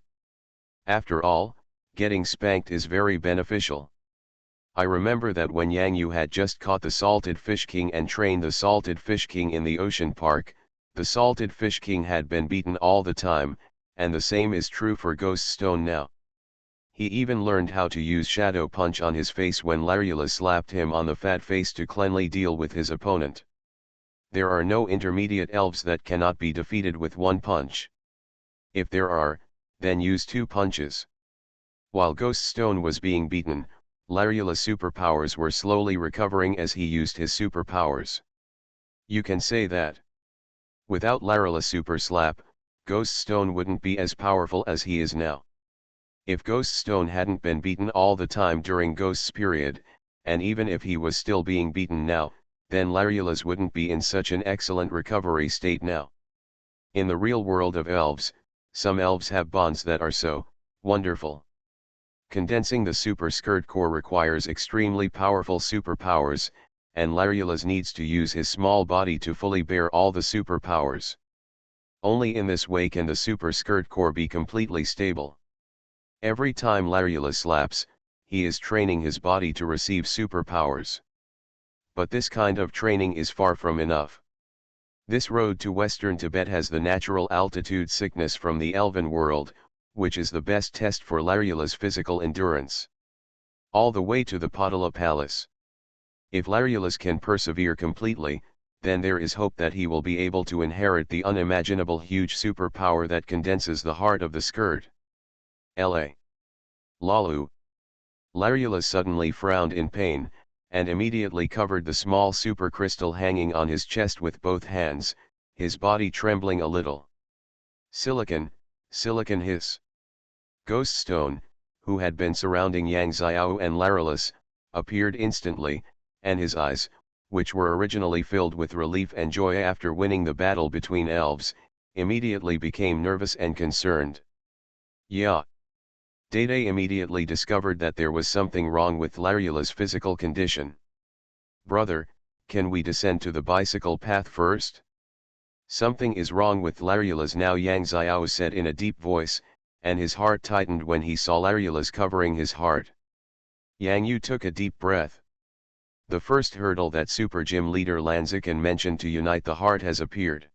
After all, getting spanked is very beneficial. I remember that when Yang Yu had just caught the Salted Fish King and trained the Salted Fish King in the Ocean Park, the Salted Fish King had been beaten all the time, and the same is true for Ghost Stone now. He even learned how to use Shadow Punch on his face when Larula slapped him on the fat face to cleanly deal with his opponent. There are no intermediate elves that cannot be defeated with one punch. If there are, then use two punches. While Ghost Stone was being beaten, Larula's superpowers were slowly recovering as he used his superpowers. You can say that. Without Larula's super slap, Ghost Stone wouldn't be as powerful as he is now. If Ghost Stone hadn't been beaten all the time during Ghost's period, and even if he was still being beaten now, then Larula's wouldn't be in such an excellent recovery state now. In the real world of elves, some elves have bonds that are so wonderful. Condensing the super skirt core requires extremely powerful superpowers, and Larula's needs to use his small body to fully bear all the superpowers. Only in this way can the super skirt core be completely stable. Every time Larula slaps, he is training his body to receive superpowers. But this kind of training is far from enough. This road to western Tibet has the natural altitude sickness from the elven world, which is the best test for Larula's physical endurance. All the way to the Potala Palace. If Larula's can persevere completely, then there is hope that he will be able to inherit the unimaginable huge superpower that condenses the heart of the skirt. La. Lalu. Larula suddenly frowned in pain, and immediately covered the small super crystal hanging on his chest with both hands, his body trembling a little. Silicon, silicon hiss. Ghost Stone, who had been surrounding Yang Xiao and Larulus, appeared instantly, and his eyes, which were originally filled with relief and joy after winning the battle between elves, immediately became nervous and concerned. Yeah. Dede immediately discovered that there was something wrong with Larula's physical condition. Brother, can we descend to the bicycle path first? Something is wrong with Larula's now, Yang Xiao said in a deep voice, and his heart tightened when he saw Larula's covering his heart. Yang Yu took a deep breath. The first hurdle that Super Gym leader Lanziken mentioned to unite the heart has appeared.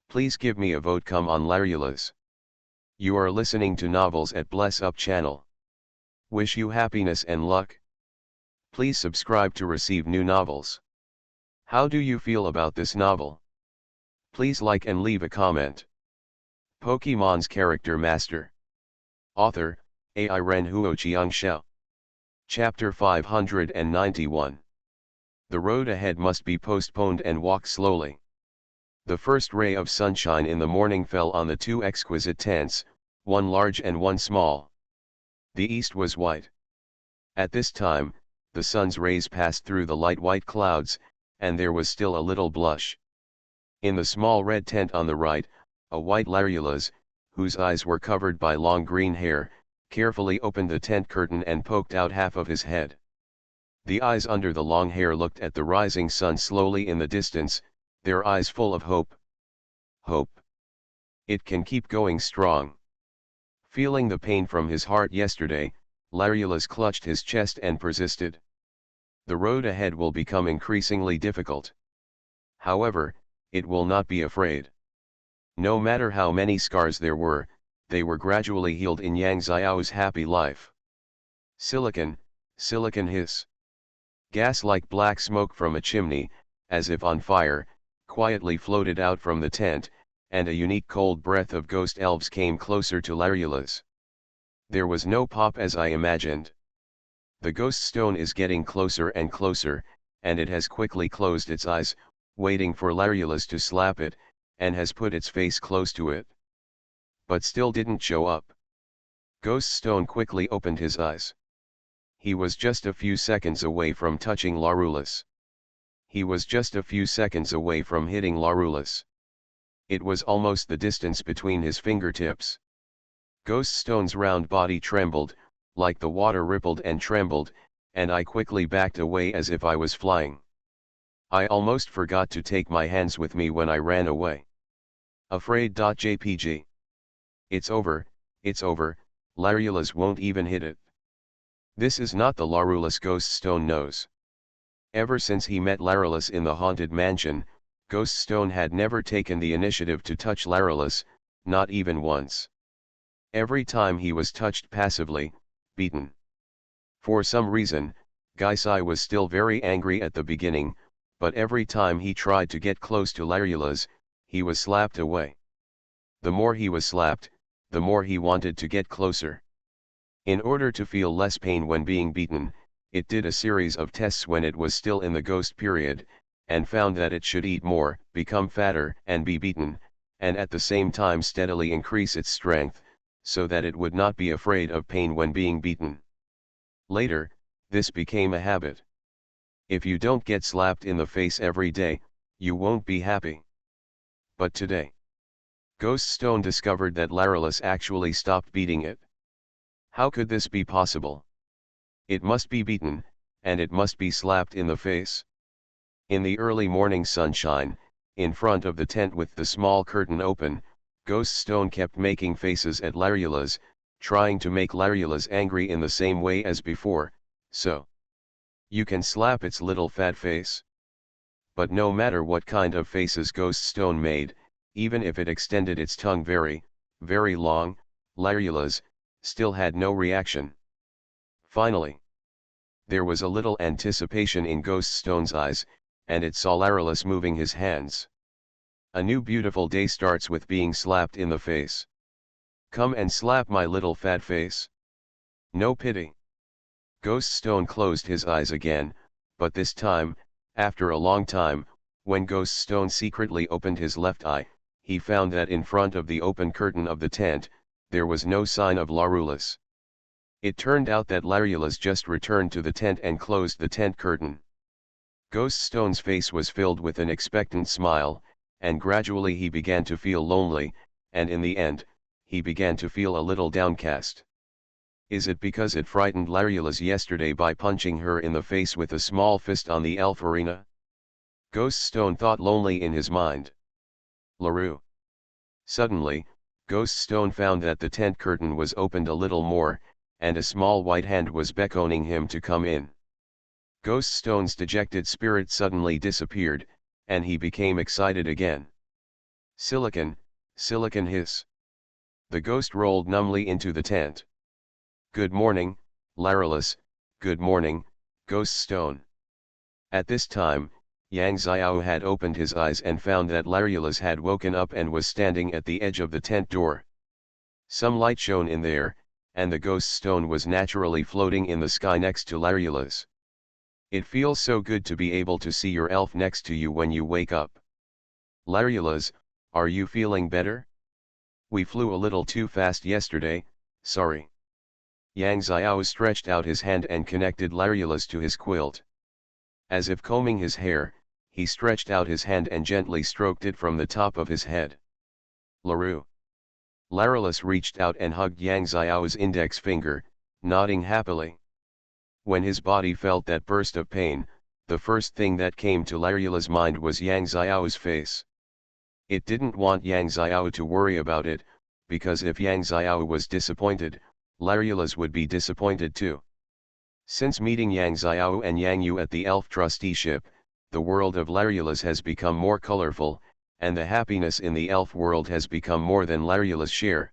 Please give me a vote. Come on, Larula's. You are listening to Novels at Bless Up channel. Wish you happiness and luck. Please subscribe to receive new novels. How do you feel about this novel? Please like and leave a comment. Pokemon's Character Master. Author, Ai Ren Huo Chiang Shao. Chapter 591. The road ahead must be postponed and walk slowly. The first ray of sunshine in the morning fell on the two exquisite tents, one large and one small. The east was white. At this time, the sun's rays passed through the light white clouds, and there was still a little blush. In the small red tent on the right, a white Larulus, whose eyes were covered by long green hair, carefully opened the tent curtain and poked out half of his head. The eyes under the long hair looked at the rising sun slowly in the distance, their eyes full of hope. Hope. It can keep going strong. Feeling the pain from his heart yesterday, Larulus clutched his chest and persisted. The road ahead will become increasingly difficult. However, it will not be afraid. No matter how many scars there were, they were gradually healed in Yang Xiao's happy life. Silicon, silicon hiss. Gas like black smoke from a chimney, as if on fire, quietly floated out from the tent, and a unique cold breath of ghost elves came closer to Larulus. There was no pop as I imagined. The ghost stone is getting closer and closer, and it has quickly closed its eyes, waiting for Larulus to slap it, and has put its face close to it. But still didn't show up. Ghost stone quickly opened his eyes. He was just a few seconds away from touching Larulus. He was just a few seconds away from hitting Larulus. It was almost the distance between his fingertips. Ghost Stone's round body trembled, like the water rippled and trembled, and I quickly backed away as if I was flying. I almost forgot to take my hands with me when I ran away. Afraid.jpg. It's over, Larulus won't even hit it. This is not the Larulus Ghost Stone knows. Ever since he met Larulus in the haunted mansion, Ghost Stone had never taken the initiative to touch Larulus, not even once. Every time he was touched passively, beaten. For some reason, Gaisai was still very angry at the beginning, but every time he tried to get close to Larulus, he was slapped away. The more he was slapped, the more he wanted to get closer. In order to feel less pain when being beaten, it did a series of tests when it was still in the ghost period, and found that it should eat more, become fatter, and be beaten, and at the same time steadily increase its strength, so that it would not be afraid of pain when being beaten. Later, this became a habit. If you don't get slapped in the face every day, you won't be happy. But today, Ghost Stone discovered that Larulus actually stopped beating it. How could this be possible? It must be beaten, and it must be slapped in the face. In the early morning sunshine, in front of the tent with the small curtain open, Ghost Stone kept making faces at Larulus, trying to make Larulus angry in the same way as before, so you can slap its little fat face. But no matter what kind of faces Ghost Stone made, even if it extended its tongue very, very long, Larulus still had no reaction. Finally, there was a little anticipation in Ghost Stone's eyes, and it saw Larulus moving his hands. A new beautiful day starts with being slapped in the face. Come and slap my little fat face. No pity. Ghost Stone closed his eyes again, but this time, after a long time, when Ghost Stone secretly opened his left eye, he found that in front of the open curtain of the tent, there was no sign of Larulus. It turned out that Larulus just returned to the tent and closed the tent curtain. Ghost Stone's face was filled with an expectant smile, and gradually he began to feel lonely, and in the end, he began to feel a little downcast. Is it because it frightened Larulus yesterday by punching her in the face with a small fist on the elf arena? Ghost Stone thought lonely in his mind. Laru. Suddenly, Ghost Stone found that the tent curtain was opened a little more, and a small white hand was beckoning him to come in. Ghost Stone's dejected spirit suddenly disappeared, and he became excited again. Silicon, silicon hiss. The ghost rolled numbly into the tent. Good morning, Larulus, good morning, Ghost Stone. At this time, Yang Xiao had opened his eyes and found that Larulus had woken up and was standing at the edge of the tent door. Some light shone in there, and the Ghost Stone was naturally floating in the sky next to Larulus. It feels so good to be able to see your elf next to you when you wake up. Larulus, are you feeling better? We flew a little too fast yesterday, sorry. Yang Xiao stretched out his hand and connected Larulus to his quilt. As if combing his hair, he stretched out his hand and gently stroked it from the top of his head. Laru. Larulus reached out and hugged Yang Xiao's index finger, nodding happily. When his body felt that burst of pain, the first thing that came to Larulus' mind was Yang Xiao's face. It didn't want Yang Xiao to worry about it, because if Yang Xiao was disappointed, Larulus would be disappointed too. Since meeting Yang Xiao and Yang Yu at the elf trusteeship, the world of Larulus has become more colorful, and the happiness in the elf world has become more than Larulus' share.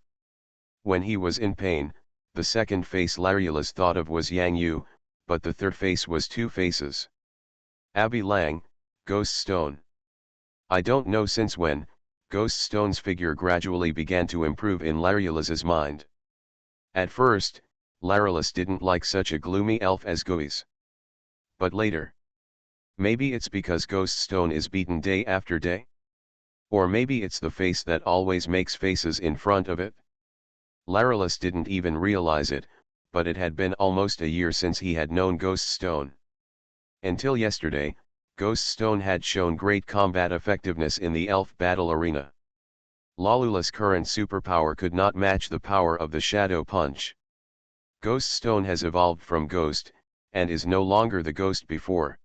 When he was in pain, the second face Larulus thought of was Yang Yu, but the third face was two faces. Abby Lang, Ghost Stone. I don't know since when, Ghost Stone's figure gradually began to improve in Larulus's mind. At first, Larulus didn't like such a gloomy elf as Gois. But later. Maybe it's because Ghost Stone is beaten day after day? Or maybe it's the face that always makes faces in front of it? Larulus didn't even realize it, but it had been almost a year since he had known Ghost Stone. Until yesterday, Ghost Stone had shown great combat effectiveness in the elf battle arena. Larulus' current superpower could not match the power of the Shadow Punch. Ghost Stone has evolved from Ghost, and is no longer the Ghost before.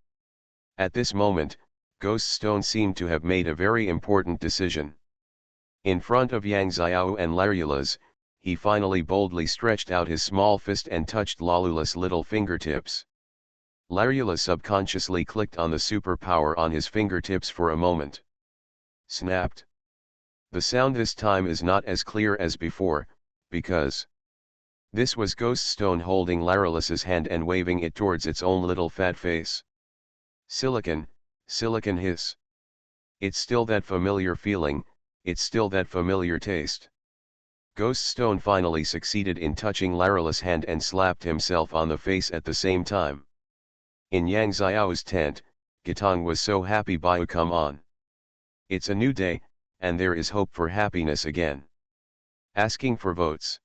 At this moment, Ghost Stone seemed to have made a very important decision. In front of Yang Xiao and Larulus, he finally boldly stretched out his small fist and touched Larulus' little fingertips. Larulus subconsciously clicked on the superpower on his fingertips for a moment. Snapped. The sound this time is not as clear as before, because this was Ghost Stone holding Larulus's hand and waving it towards its own little fat face. Silicon, silicon hiss. It's still that familiar feeling, it's still that familiar taste. Ghost Stone finally succeeded in touching Larulus' hand and slapped himself on the face at the same time. In Yang Xiao's tent, Gitong was so happy. Bio, come on. It's a new day, and there is hope for happiness again. Asking for votes.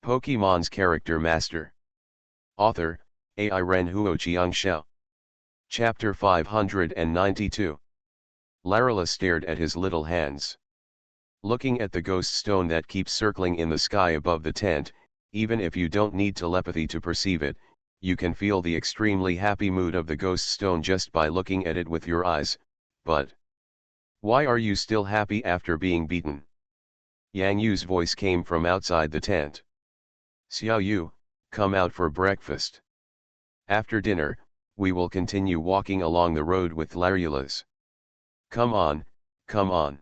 Pokemon's Character Master. Author, AI Ren Huo Chiang Shao. Chapter 592. Larulus stared at his little hands. Looking at the ghost stone that keeps circling in the sky above the tent, even if you don't need telepathy to perceive it, you can feel the extremely happy mood of the ghost stone just by looking at it with your eyes. But why are you still happy after being beaten? Yang Yu's voice came from outside the tent. Xiao Yu, come out for breakfast. After dinner, we will continue walking along the road with Larulus. Come on, come on.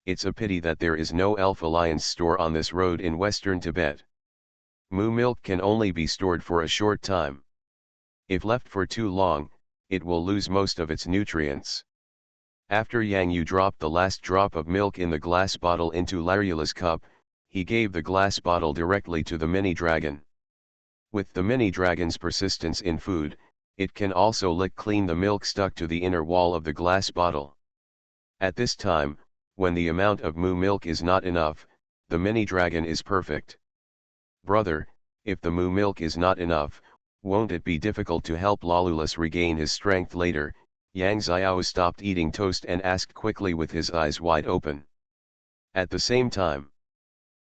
It's a pity that there is no Elf Alliance store on this road in western Tibet. Moo milk can only be stored for a short time. If left for too long, it will lose most of its nutrients. After Yang Yu dropped the last drop of milk in the glass bottle into Larulus' cup, he gave the glass bottle directly to the mini dragon. With the mini dragon's persistence in food, it can also lick clean the milk stuck to the inner wall of the glass bottle. At this time, when the amount of moo milk is not enough, the mini dragon is perfect. Brother, if the moo milk is not enough, won't it be difficult to help Larulus regain his strength later? Yang Xiao stopped eating toast and asked quickly with his eyes wide open. At the same time,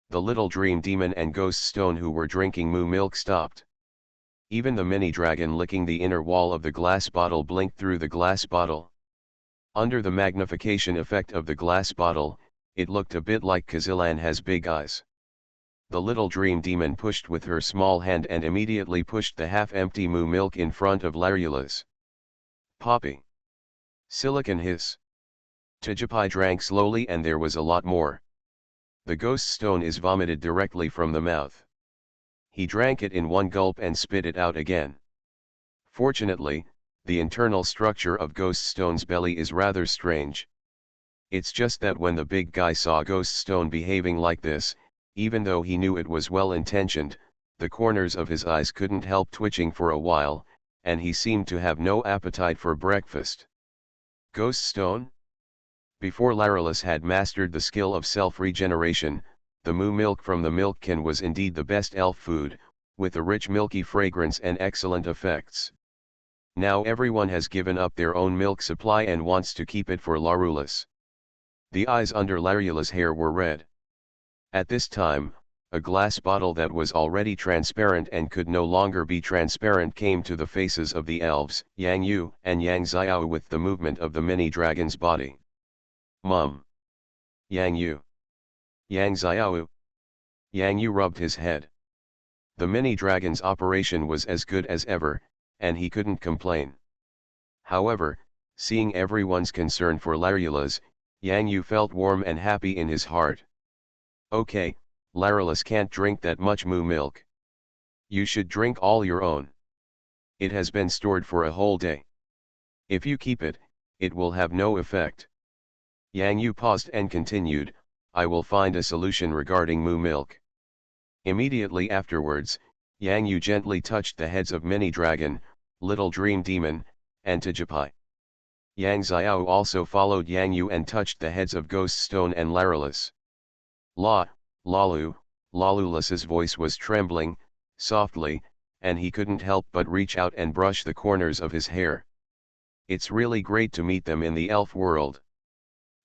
the little dream demon and ghost stone who were drinking moo milk stopped. Even the mini dragon licking the inner wall of the glass bottle blinked through the glass bottle. Under the magnification effect of the glass bottle, it looked a bit like Kazilan has big eyes. The little dream demon pushed with her small hand and immediately pushed the half-empty moo milk in front of Larulus. Poppy. Silicon hiss. Tijipai drank slowly and there was a lot more. The ghost stone is vomited directly from the mouth. He drank it in one gulp and spit it out again. Fortunately, the internal structure of Ghost Stone's belly is rather strange. It's just that when the big guy saw Ghost Stone behaving like this, even though he knew it was well intentioned, the corners of his eyes couldn't help twitching for a while, and he seemed to have no appetite for breakfast. Ghost Stone? Before Larulus had mastered the skill of self-regeneration, the moo milk from the milk can was indeed the best elf food, with a rich milky fragrance and excellent effects. Now everyone has given up their own milk supply and wants to keep it for Larulus. The eyes under Larula's hair were red. At this time, a glass bottle that was already transparent and could no longer be transparent came to the faces of the elves, Yang Yu and Yang Xiao, with the movement of the mini-dragon's body. Mum. Yang Yu. Yang Xiao. Yang Yu rubbed his head. The mini-dragon's operation was as good as ever, and he couldn't complain. However, seeing everyone's concern for Larula's, Yang Yu felt warm and happy in his heart. Okay, Larulus can't drink that much moo milk. You should drink all your own. It has been stored for a whole day. If you keep it, it will have no effect. Yang Yu paused and continued, I will find a solution regarding moo milk. Immediately afterwards, Yang Yu gently touched the heads of Mini Dragon, Little Dream Demon, and Tajapai. Yang Xiao also followed Yang Yu and touched the heads of Ghost Stone and Larulus. Lalulus's voice was trembling, softly, and he couldn't help but reach out and brush the corners of his hair. It's really great to meet them in the elf world.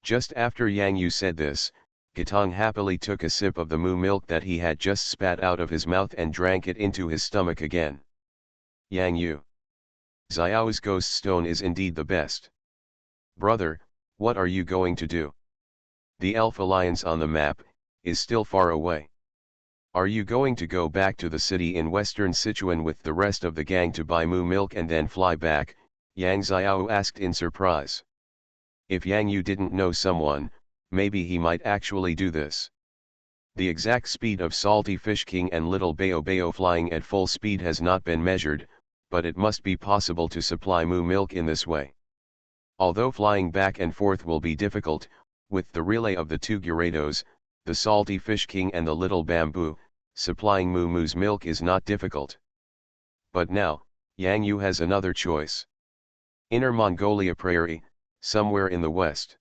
Just after Yang Yu said this, Katong happily took a sip of the moo milk that he had just spat out of his mouth and drank it into his stomach again. Yang Yu. Xiao's ghost stone is indeed the best. Brother, what are you going to do? The Elf Alliance on the map is still far away. Are you going to go back to the city in Western Sichuan with the rest of the gang to buy moo milk and then fly back? Yang Xiao asked in surprise. If Yang Yu didn't know someone, maybe he might actually do this. The exact speed of Salty Fish King and Little Bao Bao flying at full speed has not been measured, but it must be possible to supply moo milk in this way. Although flying back and forth will be difficult, with the relay of the two Gyarados, the Salty Fish King and the Little Bamboo, supplying Moo Moo's milk is not difficult. But now, Yang Yu has another choice. Inner Mongolia Prairie, somewhere in the west.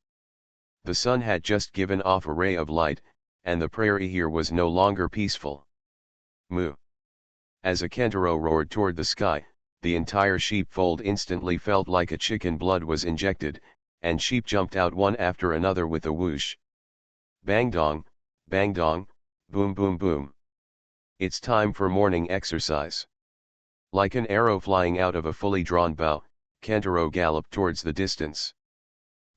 The sun had just given off a ray of light, and the prairie here was no longer peaceful. Moo. As a Kentaro roared toward the sky, the entire sheepfold instantly felt like a chicken blood was injected, and sheep jumped out one after another with a whoosh. Bang dong, boom boom boom. It's time for morning exercise. Like an arrow flying out of a fully drawn bow, Kentaro galloped towards the distance.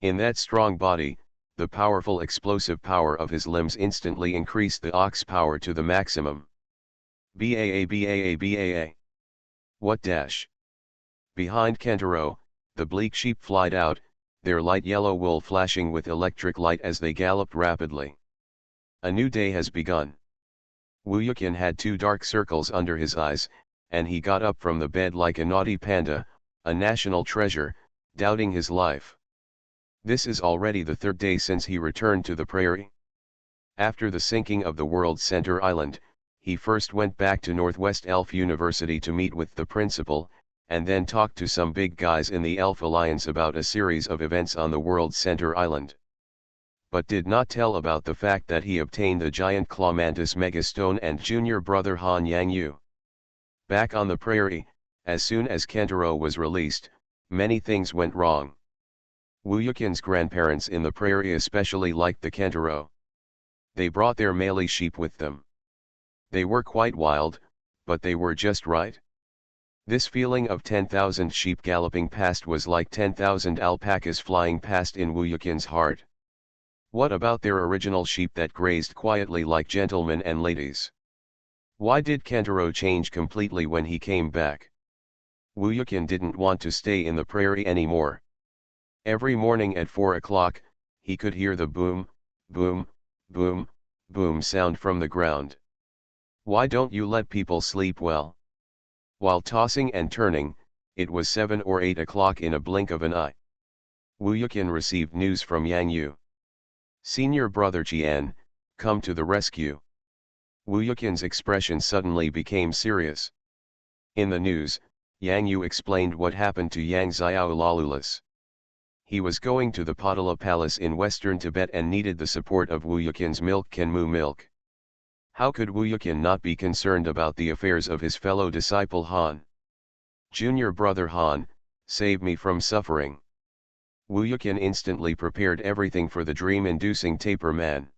In that strong body, the powerful explosive power of his limbs instantly increased the ox power to the maximum. Baa. What dash? Behind Kentaro, the bleak sheep flied out, their light yellow wool flashing with electric light as they galloped rapidly. A new day has begun. Wu Yukin had two dark circles under his eyes, and he got up from the bed like a naughty panda, a national treasure, doubting his life. This is already the third day since he returned to the prairie. After the sinking of the world's center island, he first went back to Northwest Elf University to meet with the principal, and then talked to some big guys in the Elf Alliance about a series of events on the world's center island. But did not tell about the fact that he obtained the giant Clawmantis Megastone and junior brother Han Yang Yu. Back on the prairie, as soon as Kentaro was released, many things went wrong. Wu Yukin's grandparents in the prairie especially liked the Kentaro. They brought their Malay sheep with them. They were quite wild, but they were just right. This feeling of 10,000 sheep galloping past was like 10,000 alpacas flying past in Wu Yukin's heart. What about their original sheep that grazed quietly like gentlemen and ladies? Why did Kentaro change completely when he came back? Wu Yukin didn't want to stay in the prairie anymore. Every morning at 4 o'clock, he could hear the boom, boom, boom, boom sound from the ground. Why don't you let people sleep well? While tossing and turning, it was 7 or 8 o'clock in a blink of an eye. Wu Yukin received news from Yang Yu. Senior brother Qian, come to the rescue. Wu Yukin's expression suddenly became serious. In the news, Yang Yu explained what happened to Yang Xiao Lalulus. He was going to the Potala Palace in western Tibet and needed the support of Wu Yukin's milk Kenmu milk. How could Wu Yuqian not be concerned about the affairs of his fellow disciple Han? Junior brother Han, save me from suffering. Wu Yuqian instantly prepared everything for the dream-inducing taper man.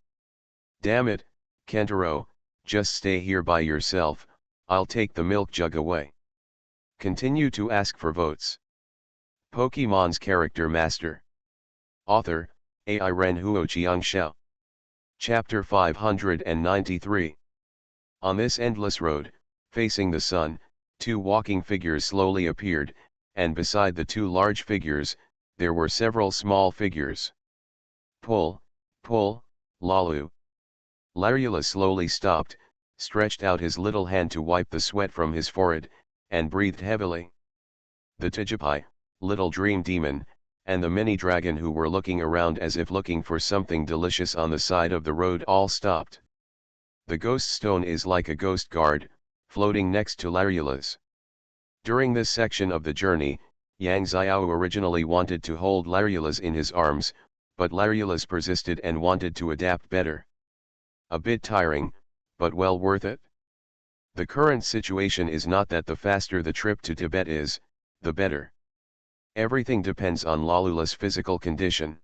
Damn it, Kentaro, just stay here by yourself, I'll take the milk jug away. Continue to ask for votes. Pokemon's Character Master. Author, AI Ren Huo Xiao. Chapter 593. On this endless road, facing the sun, two walking figures slowly appeared, and beside the two large figures, there were several small figures. Pull, pull, Lalu. Larula slowly stopped, stretched out his little hand to wipe the sweat from his forehead, and breathed heavily. The Tijapai, little dream demon, and the mini dragon who were looking around as if looking for something delicious on the side of the road all stopped. The ghost stone is like a ghost guard, floating next to Larula's. During this section of the journey, Yang Xiao originally wanted to hold Larula's in his arms, but Larula's persisted and wanted to adapt better. A bit tiring, but well worth it. The current situation is not that the faster the trip to Tibet is, the better. Everything depends on Lalula's physical condition.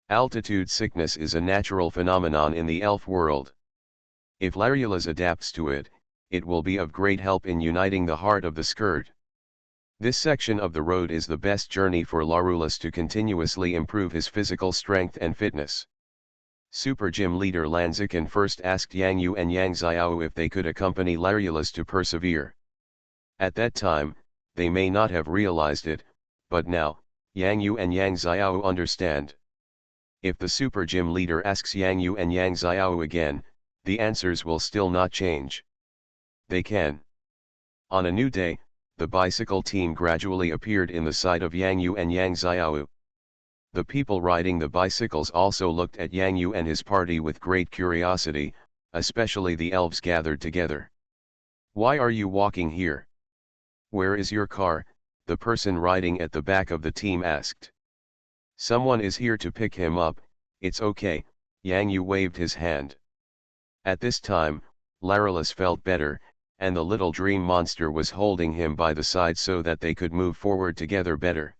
Altitude sickness is a natural phenomenon in the elf world. If Larula's adapts to it, it will be of great help in uniting the heart of the skirt. This section of the road is the best journey for Larula's to continuously improve his physical strength and fitness. Super Gym leader Lanziken first asked Yang Yu and Yang Xiao if they could accompany Larula's to persevere. At that time, they may not have realized it, but now, Yang Yu and Yang Xiao understand. If the Super Gym leader asks Yang Yu and Yang Xiao again, the answers will still not change. They can. On a new day, the bicycle team gradually appeared in the sight of Yang Yu and Yang Xiao. The people riding the bicycles also looked at Yang Yu and his party with great curiosity, especially the elves gathered together. Why are you walking here? Where is your car? The person riding at the back of the team asked. Someone is here to pick him up, it's okay, Yang Yu waved his hand. At this time, Larulus felt better, and the little dream monster was holding him by the side so that they could move forward together better.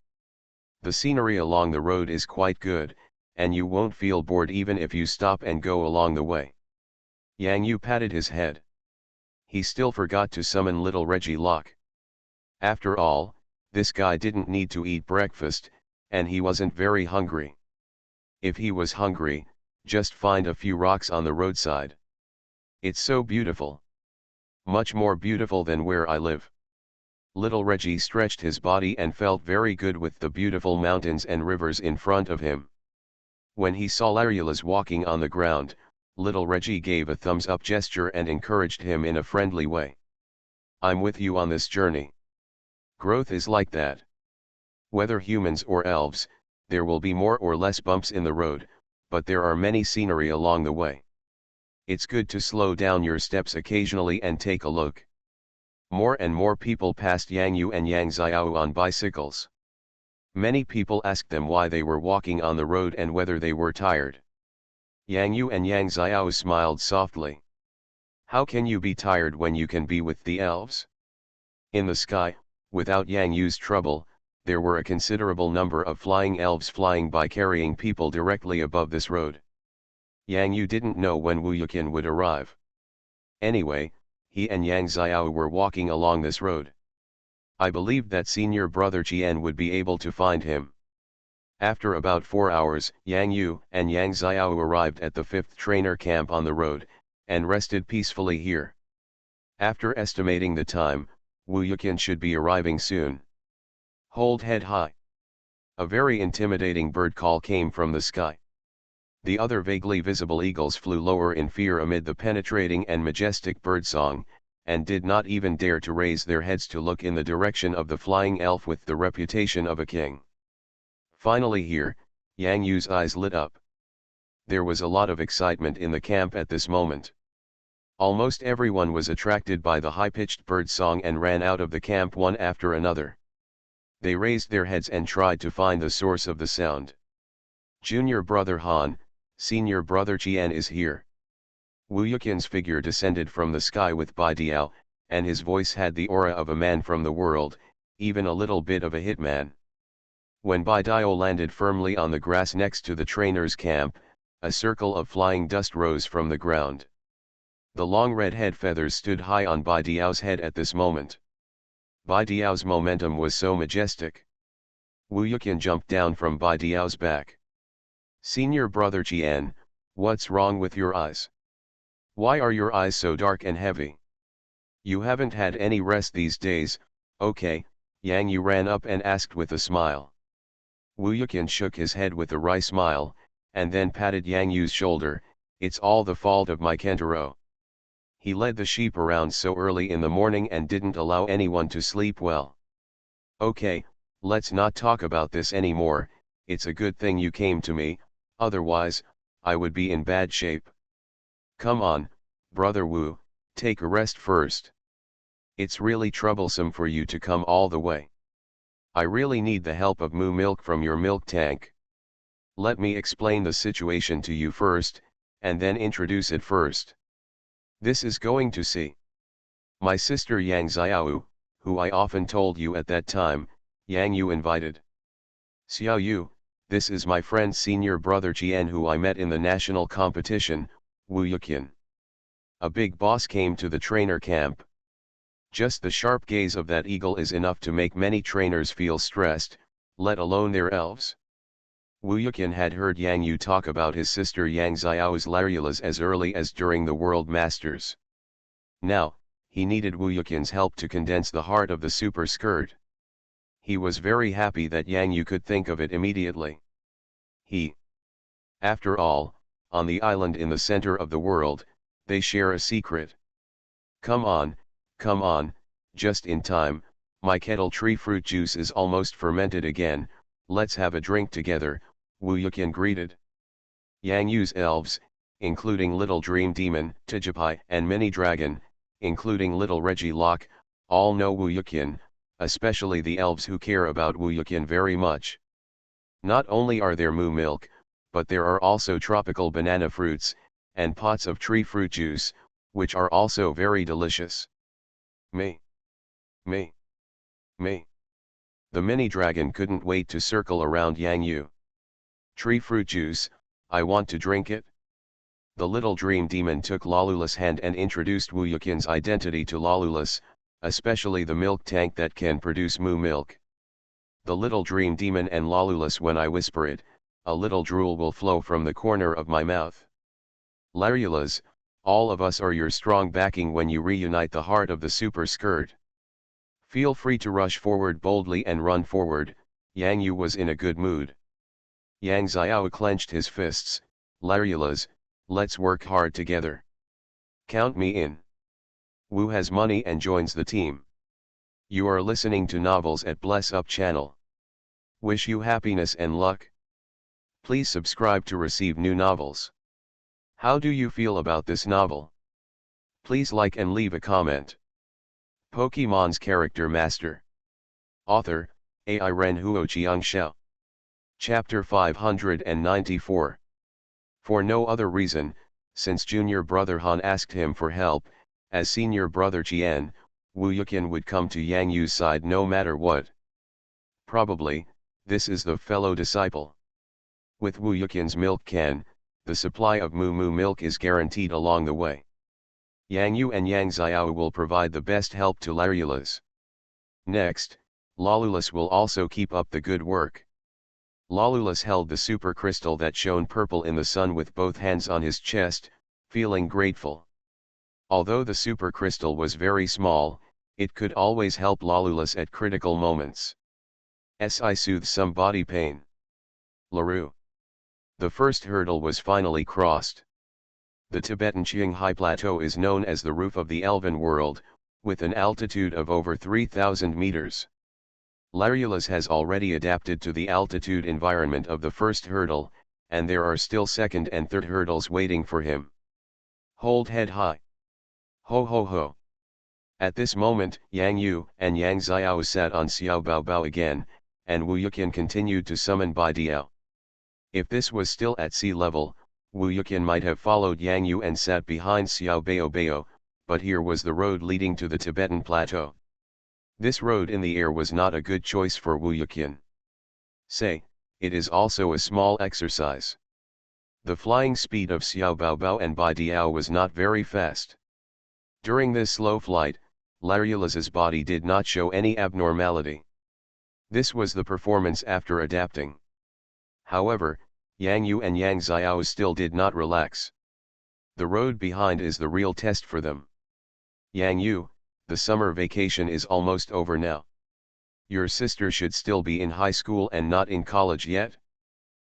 The scenery along the road is quite good, and you won't feel bored even if you stop and go along the way. Yang Yu patted his head. He still forgot to summon little Reggie Locke. After all, this guy didn't need to eat breakfast, and he wasn't very hungry. If he was hungry, just find a few rocks on the roadside. It's so beautiful. Much more beautiful than where I live. Little Reggie stretched his body and felt very good with the beautiful mountains and rivers in front of him. When he saw Larula's walking on the ground, little Reggie gave a thumbs-up gesture and encouraged him in a friendly way. I'm with you on this journey. Growth is like that. Whether humans or elves, there will be more or less bumps in the road, but there are many scenery along the way. It's good to slow down your steps occasionally and take a look. More and more people passed Yang Yu and Yang Xiao on bicycles. Many people asked them why they were walking on the road and whether they were tired. Yang Yu and Yang Xiao smiled softly. How can you be tired when you can be with the elves? In the sky, without Yang Yu's trouble, there were a considerable number of flying elves flying by carrying people directly above this road. Yang Yu didn't know when Wu Yuqian would arrive. Anyway, he and Yang Xiao were walking along this road. I believed that senior brother Qian would be able to find him. After about 4 hours, Yang Yu and Yang Xiao arrived at the 5th trainer camp on the road, and rested peacefully here. After estimating the time, Wu Yuqian should be arriving soon. Hold head high. A very intimidating bird call came from the sky. The other vaguely visible eagles flew lower in fear amid the penetrating and majestic birdsong, and did not even dare to raise their heads to look in the direction of the flying elf with the reputation of a king. Finally here, Yang Yu's eyes lit up. There was a lot of excitement in the camp at this moment. Almost everyone was attracted by the high-pitched birdsong and ran out of the camp one after another. They raised their heads and tried to find the source of the sound. Junior brother Han, senior brother Qian is here. Wu Yuqian's figure descended from the sky with Bai Diao, and his voice had the aura of a man from the world, even a little bit of a hitman. When Bai Diao landed firmly on the grass next to the trainer's camp, a circle of flying dust rose from the ground. The long red head feathers stood high on Bai Diao's head at this moment. Bai Diao's momentum was so majestic. Wu Yuqian jumped down from Bai Diao's back. "Senior brother Jian, what's wrong with your eyes? Why are your eyes so dark and heavy? You haven't had any rest these days, okay?" Yang Yu ran up and asked with a smile. Wu Yuqian shook his head with a wry smile, and then patted Yang Yu's shoulder. "It's all the fault of my Kentaro. He led the sheep around so early in the morning and didn't allow anyone to sleep well. Okay, let's not talk about this anymore. It's a good thing you came to me, otherwise, I would be in bad shape. Come on, brother Wu, take a rest first. It's really troublesome for you to come all the way. I really need the help of moo milk from your milk tank. Let me explain the situation to you first, and then introduce it first. This is going to see my sister Yang Xiao, who I often told you at that time," Yang Yu invited. "Xiao Yu, this is my friend senior brother Jian who I met in the national competition, Wu Yuqian." A big boss came to the trainer camp. Just the sharp gaze of that eagle is enough to make many trainers feel stressed, let alone their elves. Wu Yuqian had heard Yang Yu talk about his sister Yang Xiao's Larulas as early as during the World Masters. Now, he needed Wu Yuqian's help to condense the heart of the super skirt. He was very happy that Yang Yu could think of it immediately. After all, on the island in the center of the world, they share a secret. Come on, just in time, my kettle tree fruit juice is almost fermented again, let's have a drink together," Wu Yuqian greeted. Yang Yu's elves, including Little Dream Demon, Tijipai and Mini Dragon, including Little Reggie Locke, all know Wu Yuqian, especially the elves who care about Wu Yuqian very much. Not only are there moo milk, but there are also tropical banana fruits, and pots of tree fruit juice, which are also very delicious. Me. The mini dragon couldn't wait to circle around Yang Yu. "Tree fruit juice, I want to drink it." The little dream demon took Lalula's hand and introduced Wu Yuqian's identity to Lalula's, especially the milk tank that can produce moo milk. "The little dream demon and Lalula's, when I whisper it, a little drool will flow from the corner of my mouth. Larulas, all of us are your strong backing when you reunite the heart of the super skirt. Feel free to rush forward boldly and run forward." Yang Yu was in a good mood. Yang Xiao clenched his fists. "Larulas, let's work hard together. Count me in." Wu has money and joins the team. You are listening to Novels at Bless Up channel. Wish you happiness and luck. Please subscribe to receive new novels. How do you feel about this novel? Please like and leave a comment. Pokemon's Character Master. Author, Ai Ren Huo Qiangxiao. Chapter 594. For no other reason, since junior brother Han asked him for help, as senior brother Jian, Wu Yuqian would come to Yang Yu's side no matter what. Probably, this is the fellow disciple. With Wu Yuqian's milk can, the supply of moo milk is guaranteed along the way. Yang Yu and Yang Xiao will provide the best help to Larulas. Next, Lalula's will also keep up the good work. Lalula's held the super crystal that shone purple in the sun with both hands on his chest, feeling grateful. Although the super crystal was very small, it could always help Lalula's at critical moments. I soothe some body pain. Laru. The first hurdle was finally crossed. The Tibetan Qinghai Plateau is known as the roof of the Elven world, with an altitude of over 3,000 meters. Larulas has already adapted to the altitude environment of the first hurdle, and there are still second and third hurdles waiting for him. Hold head high. Ho ho ho. At this moment, Yang Yu and Yang Xiao sat on Xiao Baobao again, and Wu Yuqian continued to summon Bai Diao. If this was still at sea level, Wu Yuqian might have followed Yang Yu and sat behind Xiao Baobao, but here was the road leading to the Tibetan plateau. This road in the air was not a good choice for Wu Yuqian. Say, it is also a small exercise. The flying speed of Xiao Baobao and Bai Diao was not very fast. During this slow flight, Larulus's body did not show any abnormality. This was the performance after adapting. However, Yang Yu and Yang Xiao still did not relax. The road behind is the real test for them. Yang Yu, the summer vacation is almost over now. Your sister should still be in high school and not in college yet.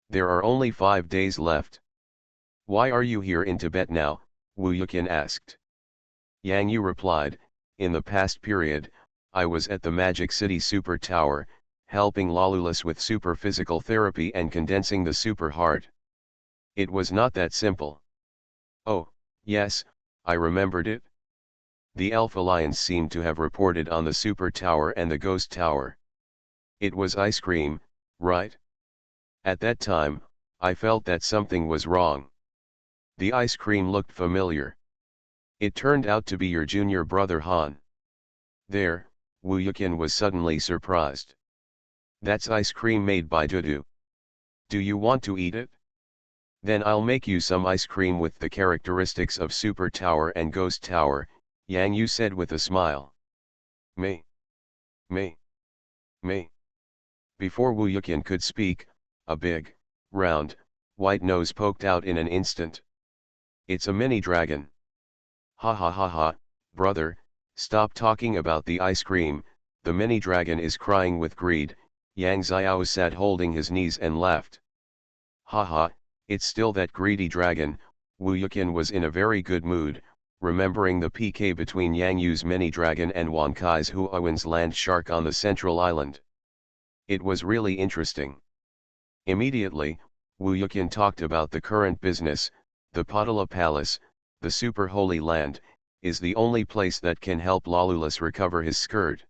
There are only 5 days left. Why are you here in Tibet now? Wu Yuqian asked. Yang Yu replied, in the past period, I was at the Magic City Super Tower, helping Lalulus with super physical therapy and condensing the super heart. It was not that simple. Oh, yes, I remembered it. The Elf Alliance seemed to have reported on the Super Tower and the Ghost Tower. It was ice cream, right? At that time, I felt that something was wrong. The ice cream looked familiar. It turned out to be your junior brother Han. There, Wu Yuqian was suddenly surprised. That's ice cream made by Dudu. Do you want to eat it? Then I'll make you some ice cream with the characteristics of Super Tower and Ghost Tower, Yang Yu said with a smile. Me. Before Wu Yuqian could speak, a big, round, white nose poked out in an instant. It's a mini dragon. Ha ha ha ha, brother, stop talking about the ice cream, the mini dragon is crying with greed. Yang Xiao sat holding his knees and laughed. Ha ha, it's still that greedy dragon. Wu Yuqian was in a very good mood, remembering the PK between Yang Yu's mini dragon and Wan Kai's Huawin's land shark on the central island. It was really interesting. Immediately, Wu Yuqian talked about the current business. The Potala Palace, the super holy land, is the only place that can help Lalulus recover his skirt.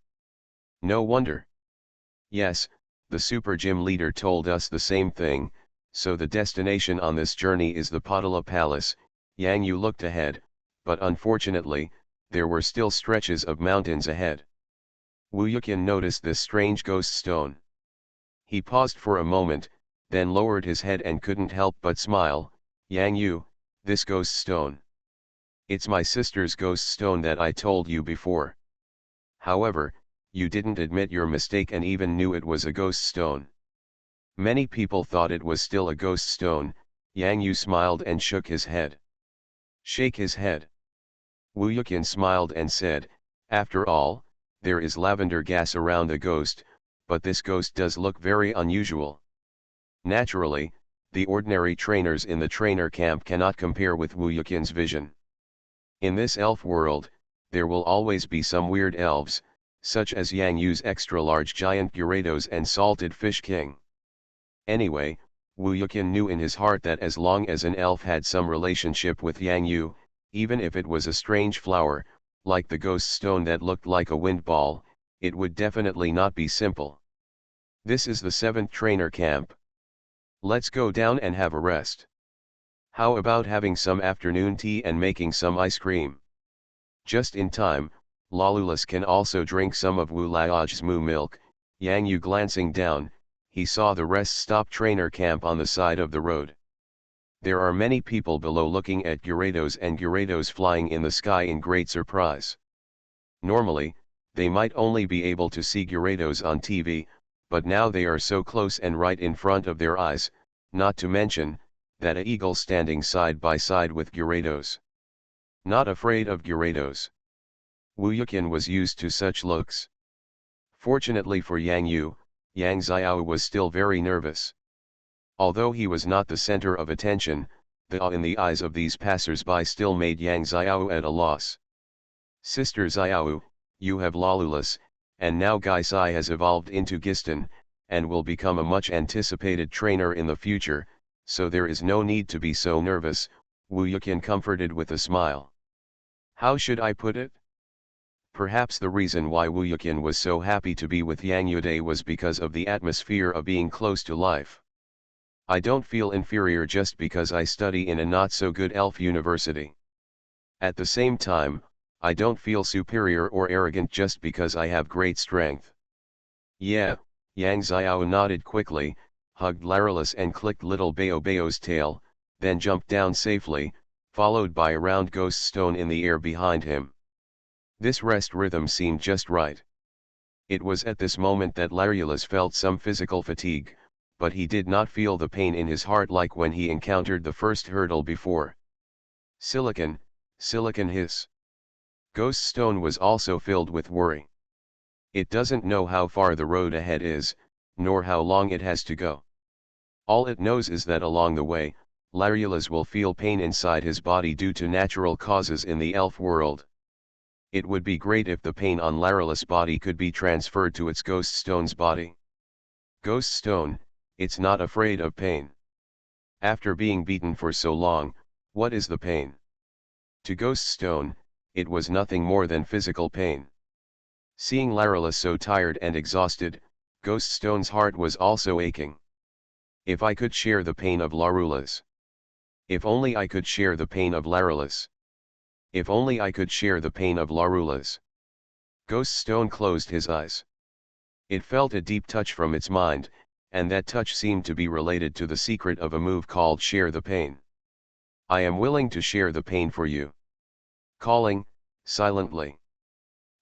No wonder. Yes, the super gym leader told us the same thing, so the destination on this journey is the Potala Palace. Yang Yu looked ahead, but unfortunately, there were still stretches of mountains ahead. Wu Yuqian noticed this strange ghost stone. He paused for a moment, then lowered his head and couldn't help but smile. Yang Yu, this ghost stone. It's my sister's ghost stone that I told you before. However, you didn't admit your mistake and even knew it was a ghost stone. Many people thought it was still a ghost stone. Yang Yu smiled and shook his head. Shake his head. Wu Yuqian smiled and said, after all, there is lavender gas around the ghost, but this ghost does look very unusual. Naturally, the ordinary trainers in the trainer camp cannot compare with Wu Yuqian's vision. In this elf world, there will always be some weird elves, such as Yang Yu's extra-large giant Gyarados and Salted Fish King. Anyway, Wu Yuqian knew in his heart that as long as an elf had some relationship with Yang Yu, even if it was a strange flower, like the ghost stone that looked like a wind ball, it would definitely not be simple. This is the 7th trainer camp. Let's go down and have a rest. How about having some afternoon tea and making some ice cream? Just in time, Lalulus can also drink some of Wu Laoj's moo milk. Yang Yu glancing down, he saw the rest stop trainer camp on the side of the road. There are many people below looking at Gyarados and Gyarados flying in the sky in great surprise. Normally, they might only be able to see Gyarados on TV, but now they are so close and right in front of their eyes, not to mention, that a eagle standing side by side with Gyarados. Not afraid of Gyarados. Wu Yuqian was used to such looks. Fortunately for Yang Yu, Yang Xiao was still very nervous. Although he was not the center of attention, the awe in the eyes of these passers-by still made Yang Xiao at a loss. Sister Xiao, you have Lalulus, and now Gai Sai has evolved into Gistan, and will become a much anticipated trainer in the future, so there is no need to be so nervous, Wu Yuqian comforted with a smile. How should I put it? Perhaps the reason why Wu Yuqian was so happy to be with Yang Yude was because of the atmosphere of being close to life. I don't feel inferior just because I study in a not-so-good elf university. At the same time, I don't feel superior or arrogant just because I have great strength. Yeah, Yang Xiao nodded quickly, hugged Larylus and clicked little Bao Bao's tail, then jumped down safely, followed by a round ghost stone in the air behind him. This rest rhythm seemed just right. It was at this moment that Larylus felt some physical fatigue, but he did not feel the pain in his heart like when he encountered the first hurdle before. Silicon, silicon hiss. Ghost Stone was also filled with worry. It doesn't know how far the road ahead is, nor how long it has to go. All it knows is that along the way, Larylus will feel pain inside his body due to natural causes in the elf world. It would be great if the pain on Larylus' body could be transferred to its Ghost Stone's body. Ghost Stone, it's not afraid of pain. After being beaten for so long, what is the pain? To Ghost Stone, it was nothing more than physical pain. Seeing Larylus so tired and exhausted, Ghost Stone's heart was also aching. If I could share the pain of Larylus. If only I could share the pain of Larylus. If only I could share the pain of Larylus. Ghost Stone closed his eyes. It felt a deep touch from its mind, and that touch seemed to be related to the secret of a move called Share the Pain. I am willing to share the pain for you. Calling, silently.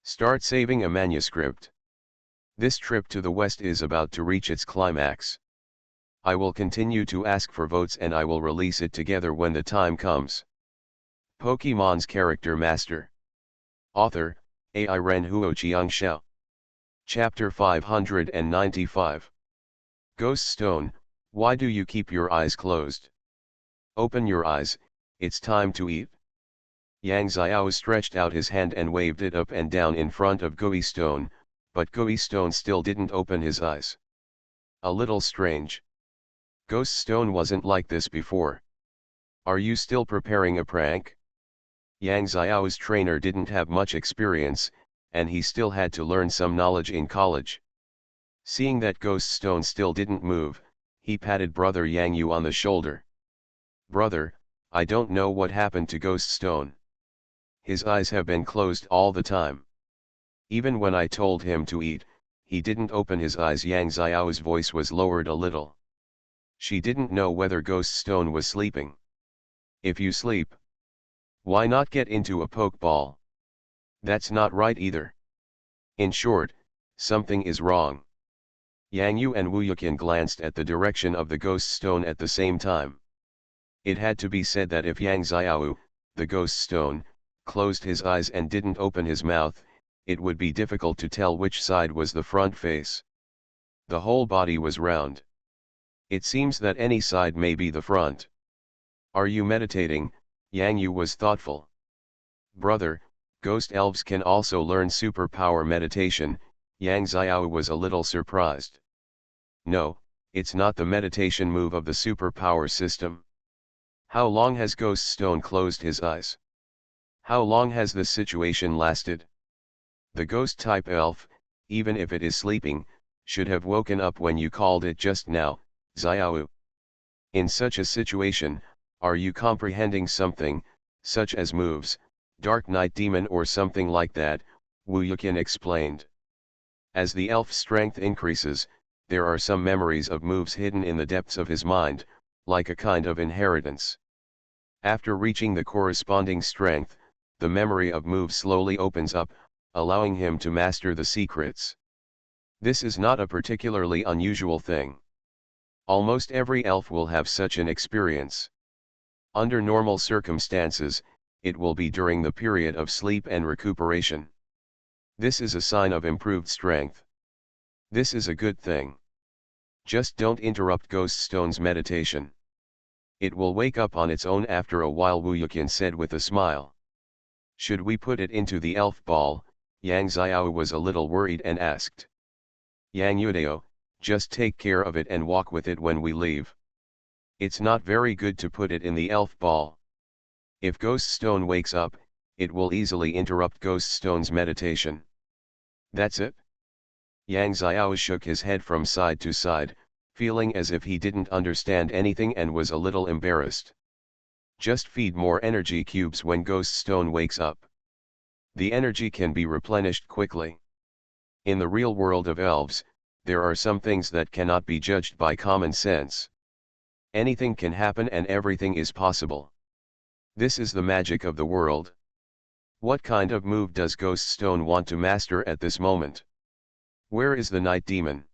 Start saving a manuscript. This trip to the west is about to reach its climax. I will continue to ask for votes and I will release it together when the time comes. Pokemon's Character Master. Author, AI Ren Huoqiang Xiao. Chapter 595. Ghost Stone, why do you keep your eyes closed? Open your eyes, it's time to eat. Yang Xiao stretched out his hand and waved it up and down in front of Gui Stone, but Gui Stone still didn't open his eyes. A little strange. Ghost Stone wasn't like this before. Are you still preparing a prank? Yang Xiao's trainer didn't have much experience, and he still had to learn some knowledge in college. Seeing that Ghost Stone still didn't move, he patted brother Yang Yu on the shoulder. Brother, I don't know what happened to Ghost Stone. His eyes have been closed all the time. Even when I told him to eat, he didn't open his eyes. Yang Xiao's voice was lowered a little. She didn't know whether Ghost Stone was sleeping. If you sleep, why not get into a pokeball? That's not right either. In short, something is wrong. Yang Yu and Wu Yuqian glanced at the direction of the Ghost Stone at the same time. It had to be said that if Yang Xiao, the Ghost Stone, closed his eyes and didn't open his mouth, it would be difficult to tell which side was the front face. The whole body was round. It seems that any side may be the front. Are you meditating? Yang Yu was thoughtful. Brother, ghost elves can also learn superpower meditation. Yang Xiao was a little surprised. No, it's not the meditation move of the superpower system. How long has Ghost Stone closed his eyes? How long has this situation lasted? The ghost-type elf, even if it is sleeping, should have woken up when you called it just now, Xiao. In such a situation, are you comprehending something, such as moves, Dark Knight Demon or something like that? Wu Yuqian explained. As the elf's strength increases, there are some memories of moves hidden in the depths of his mind, like a kind of inheritance. After reaching the corresponding strength, the memory of moves slowly opens up, allowing him to master the secrets. This is not a particularly unusual thing. Almost every elf will have such an experience. Under normal circumstances, it will be during the period of sleep and recuperation. This is a sign of improved strength. This is a good thing. Just don't interrupt Ghost Stone's meditation. It will wake up on its own after a while, Wu Yuqian said with a smile. Should we put it into the elf ball? Yang Xiao was a little worried and asked. Yang Yudao, just take care of it and walk with it when we leave. It's not very good to put it in the elf ball. If Ghost Stone wakes up, it will easily interrupt Ghost Stone's meditation. That's it? Yang Xiao shook his head from side to side, feeling as if he didn't understand anything and was a little embarrassed. Just feed more energy cubes when Ghost Stone wakes up. The energy can be replenished quickly. In the real world of elves, there are some things that cannot be judged by common sense. Anything can happen and everything is possible. This is the magic of the world. What kind of move does Ghost Stone want to master at this moment? Where is the Night Demon?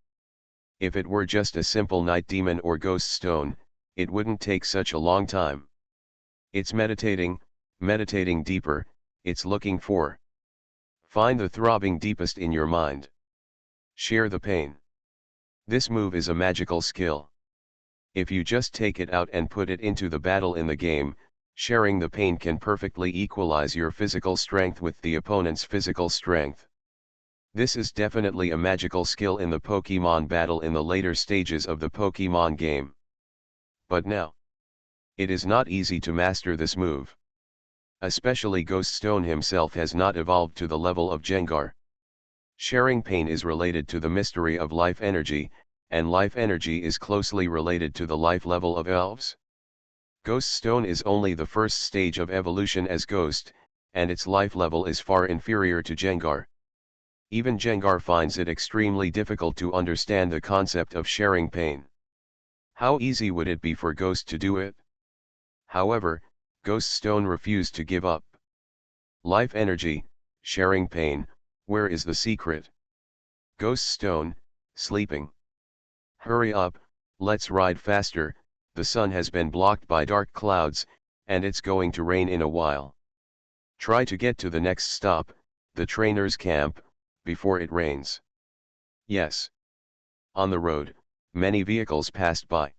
If it were just a simple Night Demon or Ghost Stone, it wouldn't take such a long time. It's meditating deeper, it's looking for. Find the throbbing deepest in your mind. Share the pain. This move is a magical skill. If you just take it out and put it into the battle in the game, sharing the pain can perfectly equalize your physical strength with the opponent's physical strength. This is definitely a magical skill in the Pokemon battle in the later stages of the Pokemon game. But now, it is not easy to master this move. Especially Ghost Stone himself has not evolved to the level of Gengar. Sharing pain is related to the mystery of life energy, and life energy is closely related to the life level of elves. Ghost Stone is only the first stage of evolution as Ghost, and its life level is far inferior to Gengar. Even Gengar finds it extremely difficult to understand the concept of sharing pain. How easy would it be for Ghost to do it? However, Ghost Stone refused to give up. Life energy, sharing pain, where is the secret? Ghost Stone, sleeping. Hurry up, let's ride faster, the sun has been blocked by dark clouds, and it's going to rain in a while. Try to get to the next stop, the trainer's camp, before it rains. Yes. On the road, many vehicles passed by.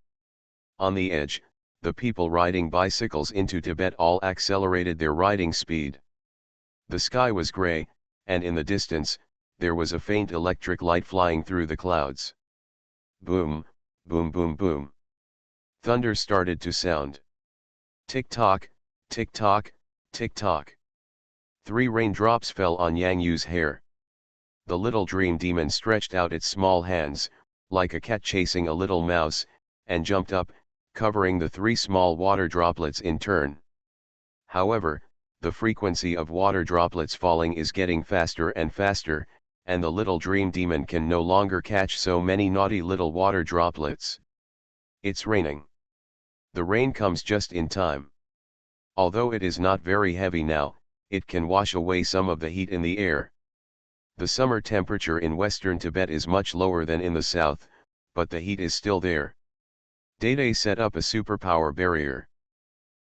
On the edge, the people riding bicycles into Tibet all accelerated their riding speed. The sky was gray, and in the distance, there was a faint electric light flying through the clouds. Boom, boom boom boom. Thunder started to sound. Tick-tock, tick-tock, tick-tock. 3 raindrops fell on Yang Yu's hair. The little dream demon stretched out its small hands, like a cat chasing a little mouse, and jumped up, covering the 3 small water droplets in turn. However, the frequency of water droplets falling is getting faster and faster, and the little dream demon can no longer catch so many naughty little water droplets. It's raining. The rain comes just in time. Although it is not very heavy now, it can wash away some of the heat in the air. The summer temperature in western Tibet is much lower than in the south, but the heat is still there. Dede set up a superpower barrier.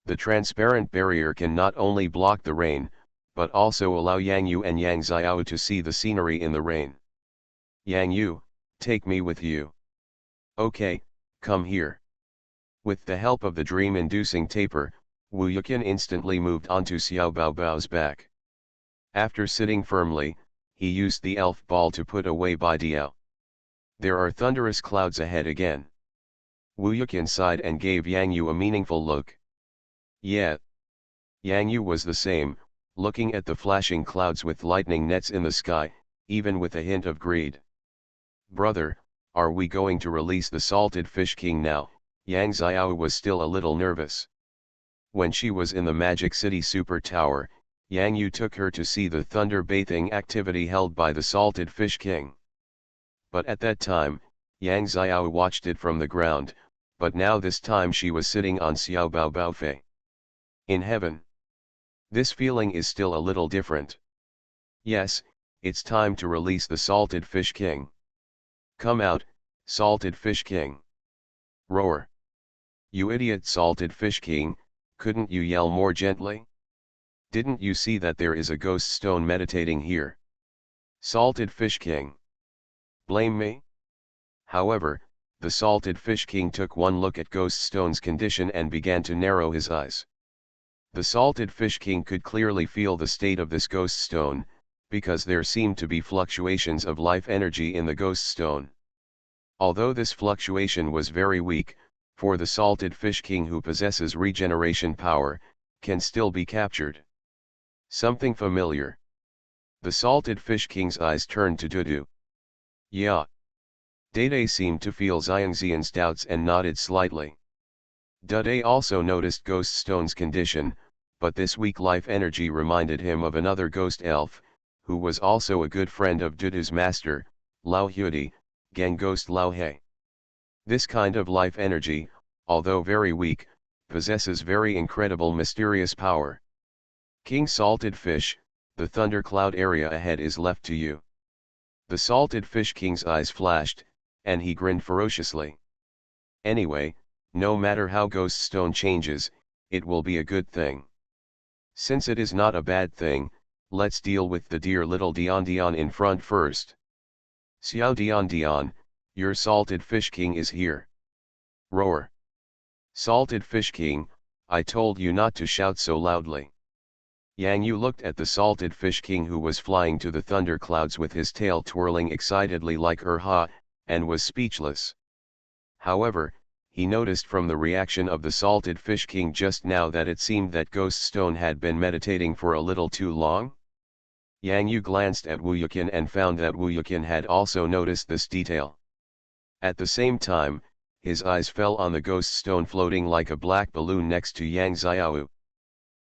The transparent barrier can not only block the rain, but also allow Yang Yu and Yang Xiao to see the scenery in the rain. Yang Yu, take me with you. Okay, come here. With the help of the dream-inducing taper, Wu Yuqian instantly moved onto Xiao Baobao's back. After sitting firmly, he used the elf ball to put away Baidiao. There are thunderous clouds ahead again. Wu Yuqian sighed and gave Yang Yu a meaningful look. Yeah. Yang Yu was the same, looking at the flashing clouds with lightning nets in the sky, even with a hint of greed. Brother, are we going to release the Salted Fish King now? Yang Xiao was still a little nervous. When she was in the Magic City Super Tower, Yang Yu took her to see the thunder bathing activity held by the Salted Fish King. But at that time, Yang Xiao watched it from the ground, but now this time she was sitting on Xiao Bao Fei. In heaven. This feeling is still a little different. Yes, it's time to release the Salted Fish King. Come out, Salted Fish King. Roar. You idiot Salted Fish King, couldn't you yell more gently? Didn't you see that there is a ghost stone meditating here? Salted Fish King. Blame me? However, the Salted Fish King took one look at Ghost Stone's condition and began to narrow his eyes. The Salted Fish King could clearly feel the state of this Ghost Stone, because there seemed to be fluctuations of life energy in the Ghost Stone. Although this fluctuation was very weak, for the Salted Fish King who possesses regeneration power, can still be captured. Something familiar. The Salted Fish King's eyes turned to Dudu. Yeah. Dede seemed to feel Xiangxian's doubts and nodded slightly. Dede also noticed Ghost Stone's condition, but this weak life energy reminded him of another ghost elf, who was also a good friend of Dudu's master, Lao Huidi, Gang Ghost Lao He. This kind of life energy, although very weak, possesses very incredible mysterious power. King Salted Fish, the thundercloud area ahead is left to you. The Salted Fish King's eyes flashed, and he grinned ferociously. Anyway, no matter how Ghost Stone changes, it will be a good thing. Since it is not a bad thing, let's deal with the dear little Dion Dion in front first. Xiao Dion Dion, your Salted Fish King is here. Roar. Salted Fish King, I told you not to shout so loudly. Yang Yu looked at the Salted Fish King who was flying to the thunderclouds with his tail twirling excitedly like ha, and was speechless. However, he noticed from the reaction of the Salted Fish King just now that it seemed that Ghost Stone had been meditating for a little too long. Yang Yu glanced at Wu Yuqin and found that Wu Yuqin had also noticed this detail. At the same time, his eyes fell on the Ghost Stone floating like a black balloon next to Yang Xiao.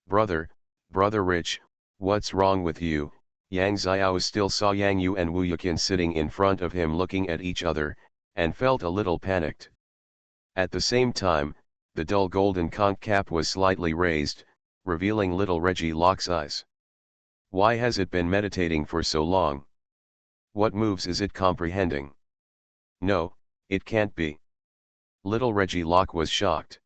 Brother Rich, what's wrong with you? Yang Xiao still saw Yang Yu and Wu Yuqin sitting in front of him looking at each other, and felt a little panicked. At the same time, the dull golden conch cap was slightly raised, revealing little Reggie Locke's eyes. Why has it been meditating for so long? What moves is it comprehending? No, it can't be. Little Reggie Locke was shocked.